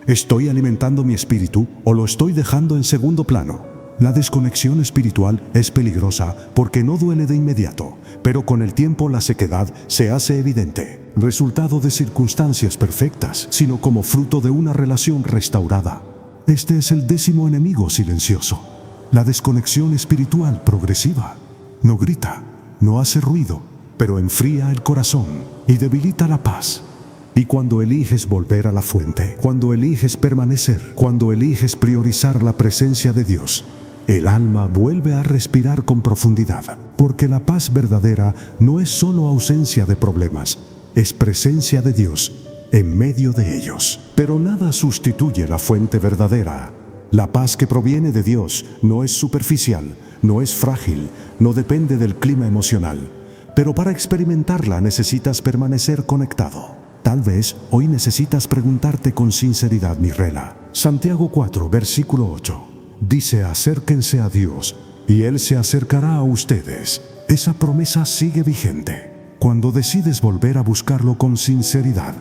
S1: ¿Estoy alimentando mi espíritu o lo estoy dejando en segundo plano? La desconexión espiritual es peligrosa porque no duele de inmediato, pero con el tiempo la sequedad se hace evidente, resultado de circunstancias perfectas, sino como fruto de una relación restaurada. Este es el 10º enemigo silencioso, la desconexión espiritual progresiva. No grita, no hace ruido, pero enfría el corazón y debilita la paz. Y cuando eliges volver a la fuente, cuando eliges permanecer, cuando eliges priorizar la presencia de Dios, el alma vuelve a respirar con profundidad, porque la paz verdadera no es solo ausencia de problemas, es presencia de Dios en medio de ellos. Pero nada sustituye la fuente verdadera. La paz que proviene de Dios no es superficial, no es frágil, no depende del clima emocional. Pero para experimentarla necesitas permanecer conectado. Tal vez hoy necesitas preguntarte con sinceridad, Mirela. Santiago 4, versículo 8. Dice: acérquense a Dios y Él se acercará a ustedes. Esa promesa sigue vigente. Cuando decides volver a buscarlo con sinceridad,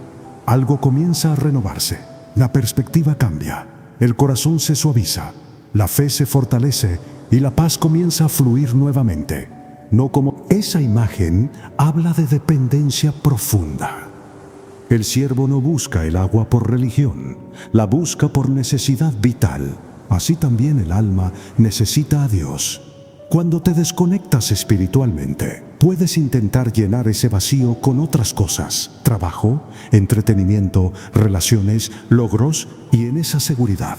S1: algo comienza a renovarse. La perspectiva cambia, el corazón se suaviza, la fe se fortalece y la paz comienza a fluir nuevamente. No como esa imagen habla de dependencia profunda. El siervo no busca el agua por religión, la busca por necesidad vital. Así también el alma necesita a Dios. Cuando te desconectas espiritualmente, puedes intentar llenar ese vacío con otras cosas: trabajo, entretenimiento, relaciones, logros, y en esa seguridad,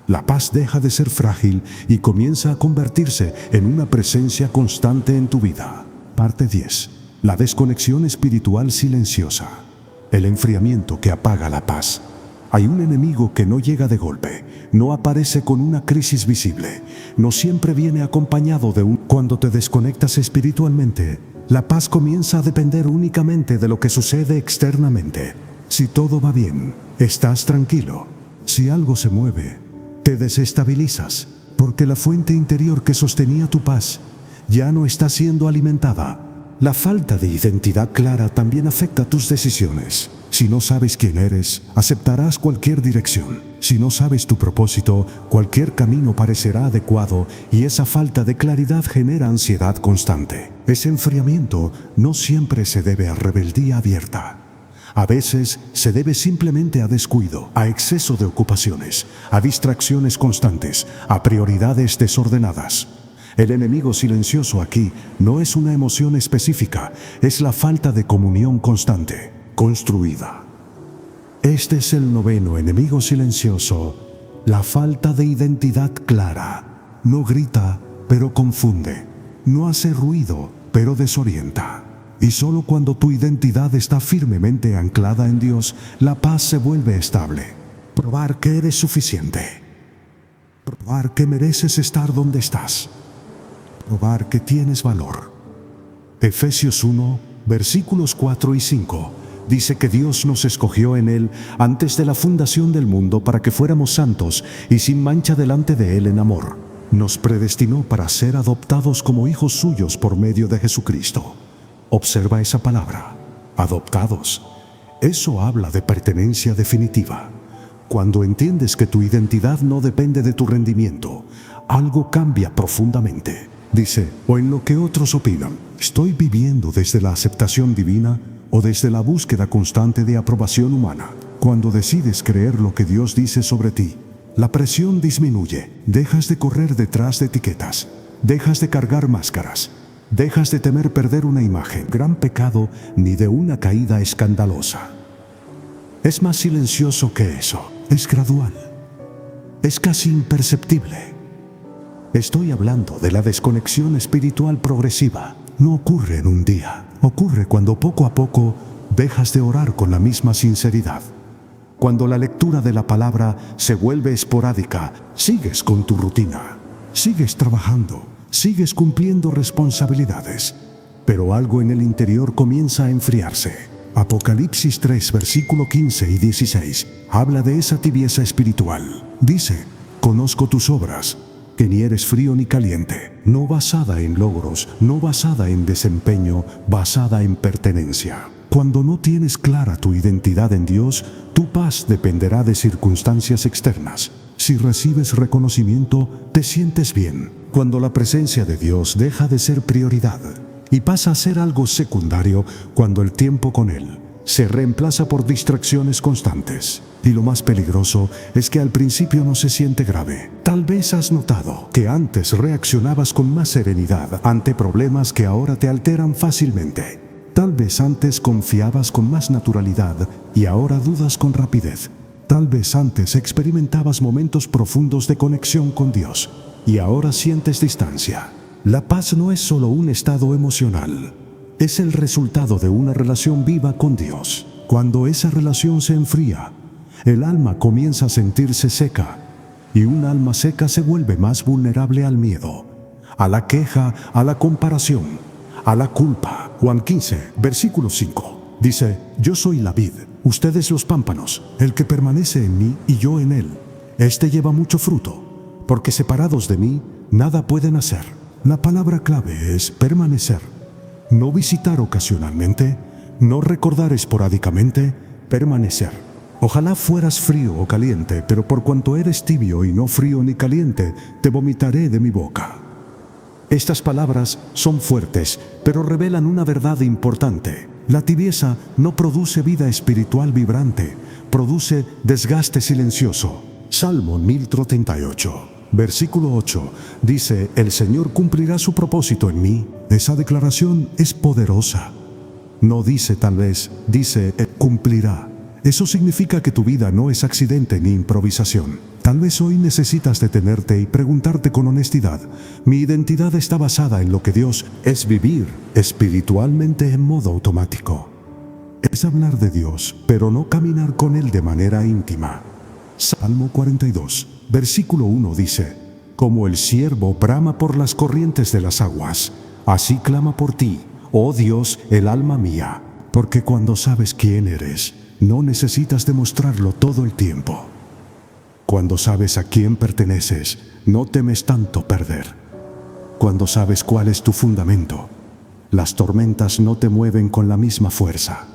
S1: la paz deja de ser frágil y comienza a convertirse en una presencia constante en tu vida. Parte 10. La desconexión espiritual silenciosa. El enfriamiento que apaga la paz. Hay un enemigo que no llega de golpe, no aparece con una crisis visible, no siempre viene acompañado de un... Cuando te desconectas espiritualmente, la paz comienza a depender únicamente de lo que sucede externamente. Si todo va bien, estás tranquilo. Si algo se mueve, te desestabilizas, porque la fuente interior que sostenía tu paz ya no está siendo alimentada. La falta de identidad clara también afecta tus decisiones. Si no sabes quién eres, aceptarás cualquier dirección. Si no sabes tu propósito, cualquier camino parecerá adecuado y esa falta de claridad genera ansiedad constante. Ese enfriamiento no siempre se debe a rebeldía abierta. A veces se debe simplemente a descuido, a exceso de ocupaciones, a distracciones constantes, a prioridades desordenadas. El enemigo silencioso aquí no es una emoción específica, es la falta de comunión constante, construida. Este es el noveno enemigo silencioso, la falta de identidad clara. No grita, pero confunde. No hace ruido, pero desorienta. Y solo cuando tu identidad está firmemente anclada en Dios, la paz se vuelve estable. Probar que eres suficiente. Probar que mereces estar donde estás. Probar que tienes valor. Efesios 1, versículos 4 y 5, dice que Dios nos escogió en Él antes de la fundación del mundo para que fuéramos santos y sin mancha delante de Él en amor. Nos predestinó para ser adoptados como hijos suyos por medio de Jesucristo. Observa esa palabra, adoptados. Eso habla de pertenencia definitiva. Cuando entiendes que tu identidad no depende de tu rendimiento, algo cambia profundamente. Dice, o en lo que otros opinan, ¿estoy viviendo desde la aceptación divina o desde la búsqueda constante de aprobación humana? Cuando decides creer lo que Dios dice sobre ti, la presión disminuye, dejas de correr detrás de etiquetas, dejas de cargar máscaras, dejas de temer perder una imagen, gran pecado, ni de una caída escandalosa. Es más silencioso que eso, es gradual, es casi imperceptible. Estoy hablando de la desconexión espiritual progresiva. No ocurre en un día, ocurre cuando poco a poco dejas de orar con la misma sinceridad. Cuando la lectura de la palabra se vuelve esporádica, sigues con tu rutina, sigues trabajando, sigues cumpliendo responsabilidades, pero algo en el interior comienza a enfriarse. Apocalipsis 3, versículo 15 y 16, habla de esa tibieza espiritual. Dice, conozco tus obras, que ni eres frío ni caliente, no basada en logros, no basada en desempeño, basada en pertenencia. Cuando no tienes clara tu identidad en Dios, tu paz dependerá de circunstancias externas. Si recibes reconocimiento, te sientes bien. Cuando la presencia de Dios deja de ser prioridad y pasa a ser algo secundario, cuando el tiempo con Él se reemplaza por distracciones constantes. Y lo más peligroso es que al principio no se siente grave. Tal vez has notado que antes reaccionabas con más serenidad ante problemas que ahora te alteran fácilmente. Tal vez antes confiabas con más naturalidad y ahora dudas con rapidez. Tal vez antes experimentabas momentos profundos de conexión con Dios y ahora sientes distancia. La paz no es solo un estado emocional. Es el resultado de una relación viva con Dios. Cuando esa relación se enfría, el alma comienza a sentirse seca, y un alma seca se vuelve más vulnerable al miedo, a la queja, a la comparación, a la culpa. Juan 15, versículo 5, dice, yo soy la vid, ustedes los pámpanos, el que permanece en mí y yo en él, este lleva mucho fruto, porque separados de mí, nada pueden hacer. La palabra clave es permanecer. No visitar ocasionalmente, no recordar esporádicamente, permanecer. Ojalá fueras frío o caliente, pero por cuanto eres tibio y no frío ni caliente, te vomitaré de mi boca. Estas palabras son fuertes, pero revelan una verdad importante. La tibieza no produce vida espiritual vibrante, produce desgaste silencioso. Salmo 1038. Versículo 8, dice, el Señor cumplirá su propósito en mí. Esa declaración es poderosa. No dice tal vez, dice, cumplirá. Eso significa que tu vida no es accidente ni improvisación. Tal vez hoy necesitas detenerte y preguntarte con honestidad, ¿mi identidad está basada en lo que Dios es vivir espiritualmente en modo automático? Es hablar de Dios, pero no caminar con Él de manera íntima. Salmo 42. Versículo 1 dice, como el ciervo brama por las corrientes de las aguas, así clama por ti, oh Dios, el alma mía, porque cuando sabes quién eres, no necesitas demostrarlo todo el tiempo. Cuando sabes a quién perteneces, no temes tanto perder. Cuando sabes cuál es tu fundamento, Las tormentas no te mueven con la misma fuerza.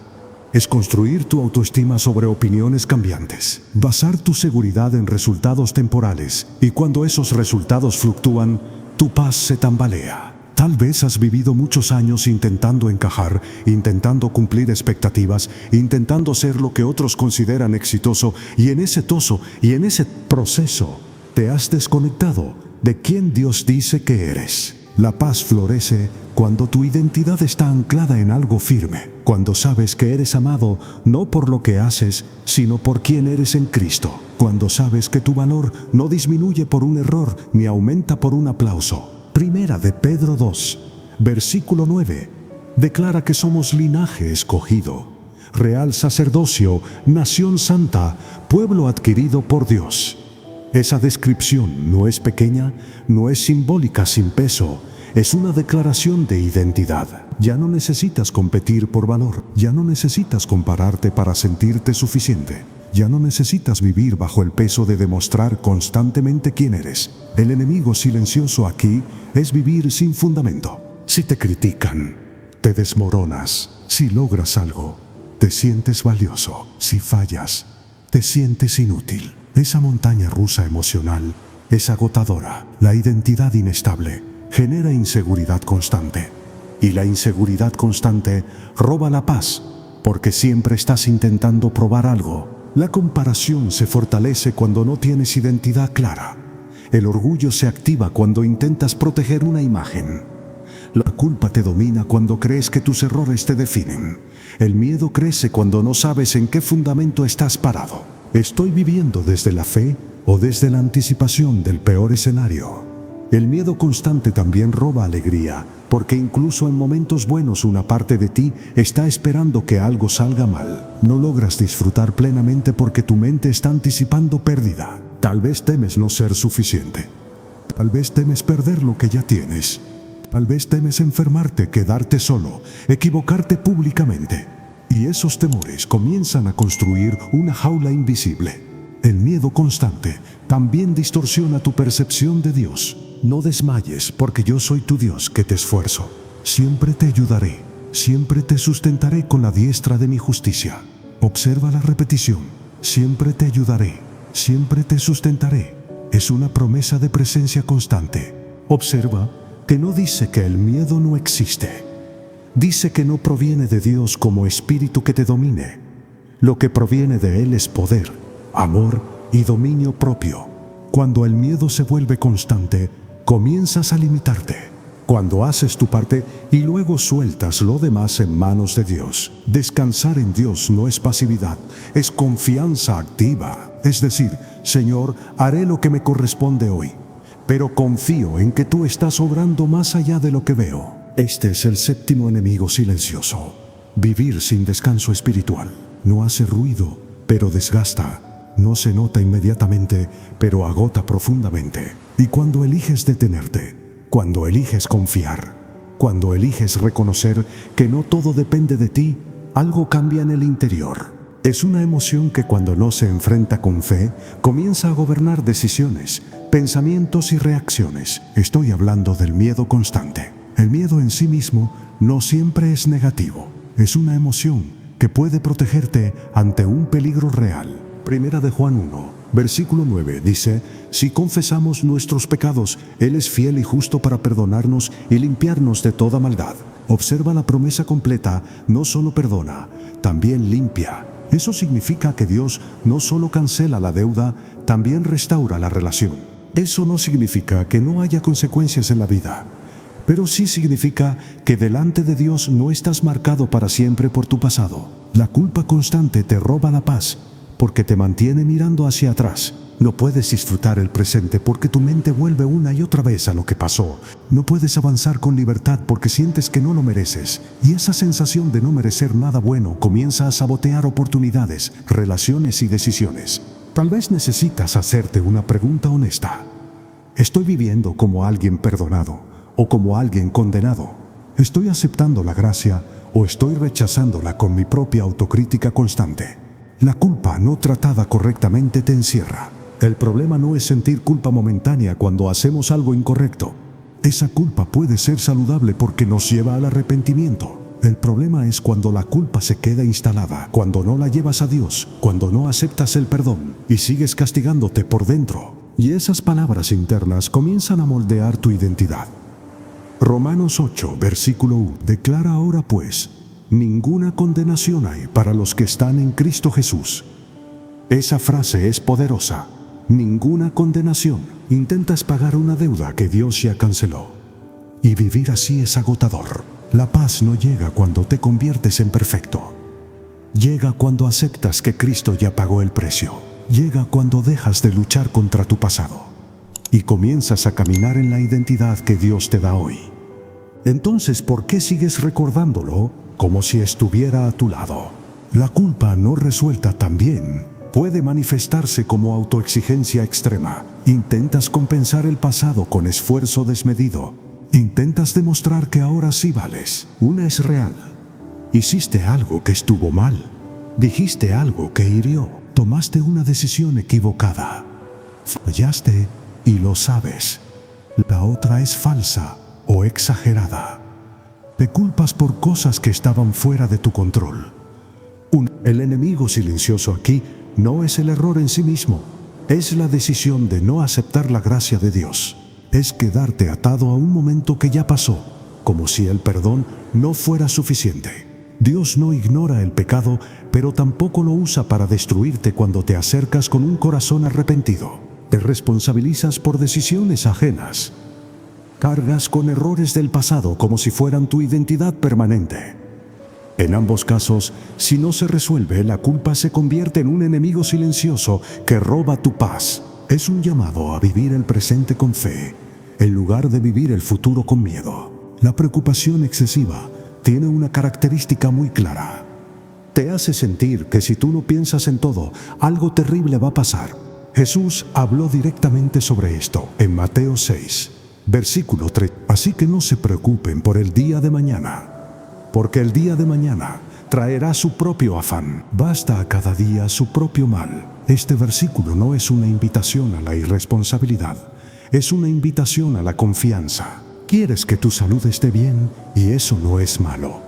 S1: Es construir tu autoestima sobre opiniones cambiantes, basar tu seguridad en resultados temporales, y cuando esos resultados fluctúan, tu paz se tambalea. Tal vez has vivido muchos años intentando encajar, intentando cumplir expectativas, intentando ser lo que otros consideran exitoso, y en ese proceso te has desconectado de quien Dios dice que eres. La paz florece cuando tu identidad está anclada en algo firme, cuando sabes que eres amado no por lo que haces, sino por quien eres en Cristo, cuando sabes que tu valor no disminuye por un error ni aumenta por un aplauso. Primera de Pedro 2, versículo 9, declara que somos linaje escogido, real sacerdocio, nación santa, pueblo adquirido por Dios. Esa descripción no es pequeña, no es simbólica sin peso, es una declaración de identidad. Ya no necesitas competir por valor, ya no necesitas compararte para sentirte suficiente, ya no necesitas vivir bajo el peso de demostrar constantemente quién eres. El enemigo silencioso aquí es vivir sin fundamento. Si te critican, te desmoronas. Si logras algo, te sientes valioso. Si fallas, te sientes inútil. Esa montaña rusa emocional es agotadora. La identidad inestable genera inseguridad constante. Y la inseguridad constante roba la paz, porque siempre estás intentando probar algo. La comparación se fortalece cuando no tienes identidad clara. El orgullo se activa cuando intentas proteger una imagen. La culpa te domina cuando crees que tus errores te definen. El miedo crece cuando no sabes en qué fundamento estás parado. ¿Estoy viviendo desde la fe o desde la anticipación del peor escenario? El miedo constante también roba alegría, porque incluso en momentos buenos una parte de ti está esperando que algo salga mal. No logras disfrutar plenamente porque tu mente está anticipando pérdida. Tal vez temes no ser suficiente. Tal vez temes perder lo que ya tienes. Tal vez temes enfermarte, quedarte solo, equivocarte públicamente. Y esos temores comienzan a construir una jaula invisible. El miedo constante también distorsiona tu percepción de Dios. No desmayes, porque yo soy tu Dios que te esfuerzo. Siempre te ayudaré, siempre te sustentaré con la diestra de mi justicia. Observa la repetición. Siempre te ayudaré, siempre te sustentaré. Es una promesa de presencia constante. Observa que no dice que el miedo no existe. Dice que no proviene de Dios como espíritu que te domine. Lo que proviene de Él es poder, amor y dominio propio. Cuando el miedo se vuelve constante, comienzas a limitarte. Cuando haces tu parte y luego sueltas lo demás en manos de Dios. Descansar en Dios no es pasividad, es confianza activa. Es decir, Señor, haré lo que me corresponde hoy, pero confío en que tú estás obrando más allá de lo que veo. Este es el séptimo enemigo silencioso. Vivir sin descanso espiritual. No hace ruido, pero desgasta. No se nota inmediatamente, pero agota profundamente. Y cuando eliges detenerte, cuando eliges confiar, cuando eliges reconocer que no todo depende de ti, algo cambia en el interior. Es una emoción que cuando no se enfrenta con fe, comienza a gobernar decisiones, pensamientos y reacciones. Estoy hablando del miedo constante. El miedo en sí mismo no siempre es negativo. Es una emoción que puede protegerte ante un peligro real. Primera de Juan 1, versículo 9 dice: si confesamos nuestros pecados, Él es fiel y justo para perdonarnos y limpiarnos de toda maldad. Observa la promesa completa, no solo perdona, también limpia. Eso significa que Dios no solo cancela la deuda, también restaura la relación. Eso no significa que no haya consecuencias en la vida, pero sí significa que delante de Dios no estás marcado para siempre por tu pasado. La culpa constante te roba la paz, porque te mantiene mirando hacia atrás. No puedes disfrutar el presente porque tu mente vuelve una y otra vez a lo que pasó. No puedes avanzar con libertad porque sientes que no lo mereces. Y esa sensación de no merecer nada bueno comienza a sabotear oportunidades, relaciones y decisiones. Tal vez necesitas hacerte una pregunta honesta. ¿Estoy viviendo como alguien perdonado o como alguien condenado? ¿Estoy aceptando la gracia o estoy rechazándola con mi propia autocrítica constante? La culpa no tratada correctamente te encierra. El problema no es sentir culpa momentánea cuando hacemos algo incorrecto. Esa culpa puede ser saludable porque nos lleva al arrepentimiento. El problema es cuando la culpa se queda instalada, cuando no la llevas a Dios, cuando no aceptas el perdón y sigues castigándote por dentro. Y esas palabras internas comienzan a moldear tu identidad. Romanos 8, versículo 1, declara ahora pues, ninguna condenación hay para los que están en Cristo Jesús. Esa frase es poderosa. Ninguna condenación. Intentas pagar una deuda que Dios ya canceló. Y vivir así es agotador. La paz no llega cuando te conviertes en perfecto. Llega cuando aceptas que Cristo ya pagó el precio. Llega cuando dejas de luchar contra tu pasado y comienzas a caminar en la identidad que Dios te da hoy. Entonces, ¿por qué sigues recordándolo como si estuviera a tu lado? La culpa no resuelta también puede manifestarse como autoexigencia extrema. Intentas compensar el pasado con esfuerzo desmedido. Intentas demostrar que ahora sí vales. Una es real. Hiciste algo que estuvo mal. Dijiste algo que hirió. Tomaste una decisión equivocada. Fallaste y lo sabes. La otra es falsa o exagerada. Te culpas por cosas que estaban fuera de tu control. El enemigo silencioso aquí no es el error en sí mismo, es la decisión de no aceptar la gracia de Dios. Es quedarte atado a un momento que ya pasó, como si el perdón no fuera suficiente. Dios no ignora el pecado, pero tampoco lo usa para destruirte cuando te acercas con un corazón arrepentido. Te responsabilizas por decisiones ajenas. Cargas con errores del pasado como si fueran tu identidad permanente. En ambos casos, si no se resuelve, la culpa se convierte en un enemigo silencioso que roba tu paz. Es un llamado a vivir el presente con fe, en lugar de vivir el futuro con miedo. La preocupación excesiva tiene una característica muy clara. Te hace sentir que si tú no piensas en todo, algo terrible va a pasar. Jesús habló directamente sobre esto en Mateo 6, versículo 3. Así que no se preocupen por el día de mañana, porque el día de mañana traerá su propio afán. Basta a cada día su propio mal. Este versículo no es una invitación a la irresponsabilidad, es una invitación a la confianza. Quieres que tu salud esté bien y eso no es malo.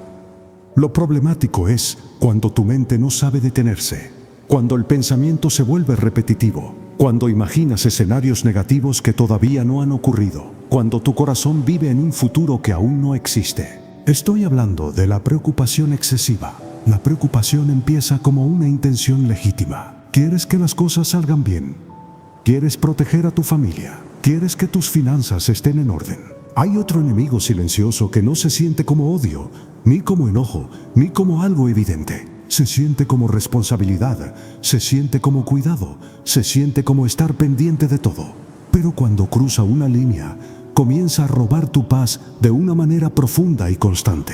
S1: Lo problemático es cuando tu mente no sabe detenerse, cuando el pensamiento se vuelve repetitivo, cuando imaginas escenarios negativos que todavía no han ocurrido, cuando tu corazón vive en un futuro que aún no existe. Estoy hablando de la preocupación excesiva. La preocupación empieza como una intención legítima. Quieres que las cosas salgan bien. Quieres proteger a tu familia. Quieres que tus finanzas estén en orden. Hay otro enemigo silencioso que no se siente como odio, ni como enojo, ni como algo evidente. Se siente como responsabilidad, se siente como cuidado, se siente como estar pendiente de todo. Pero cuando cruza una línea, comienza a robar tu paz de una manera profunda y constante.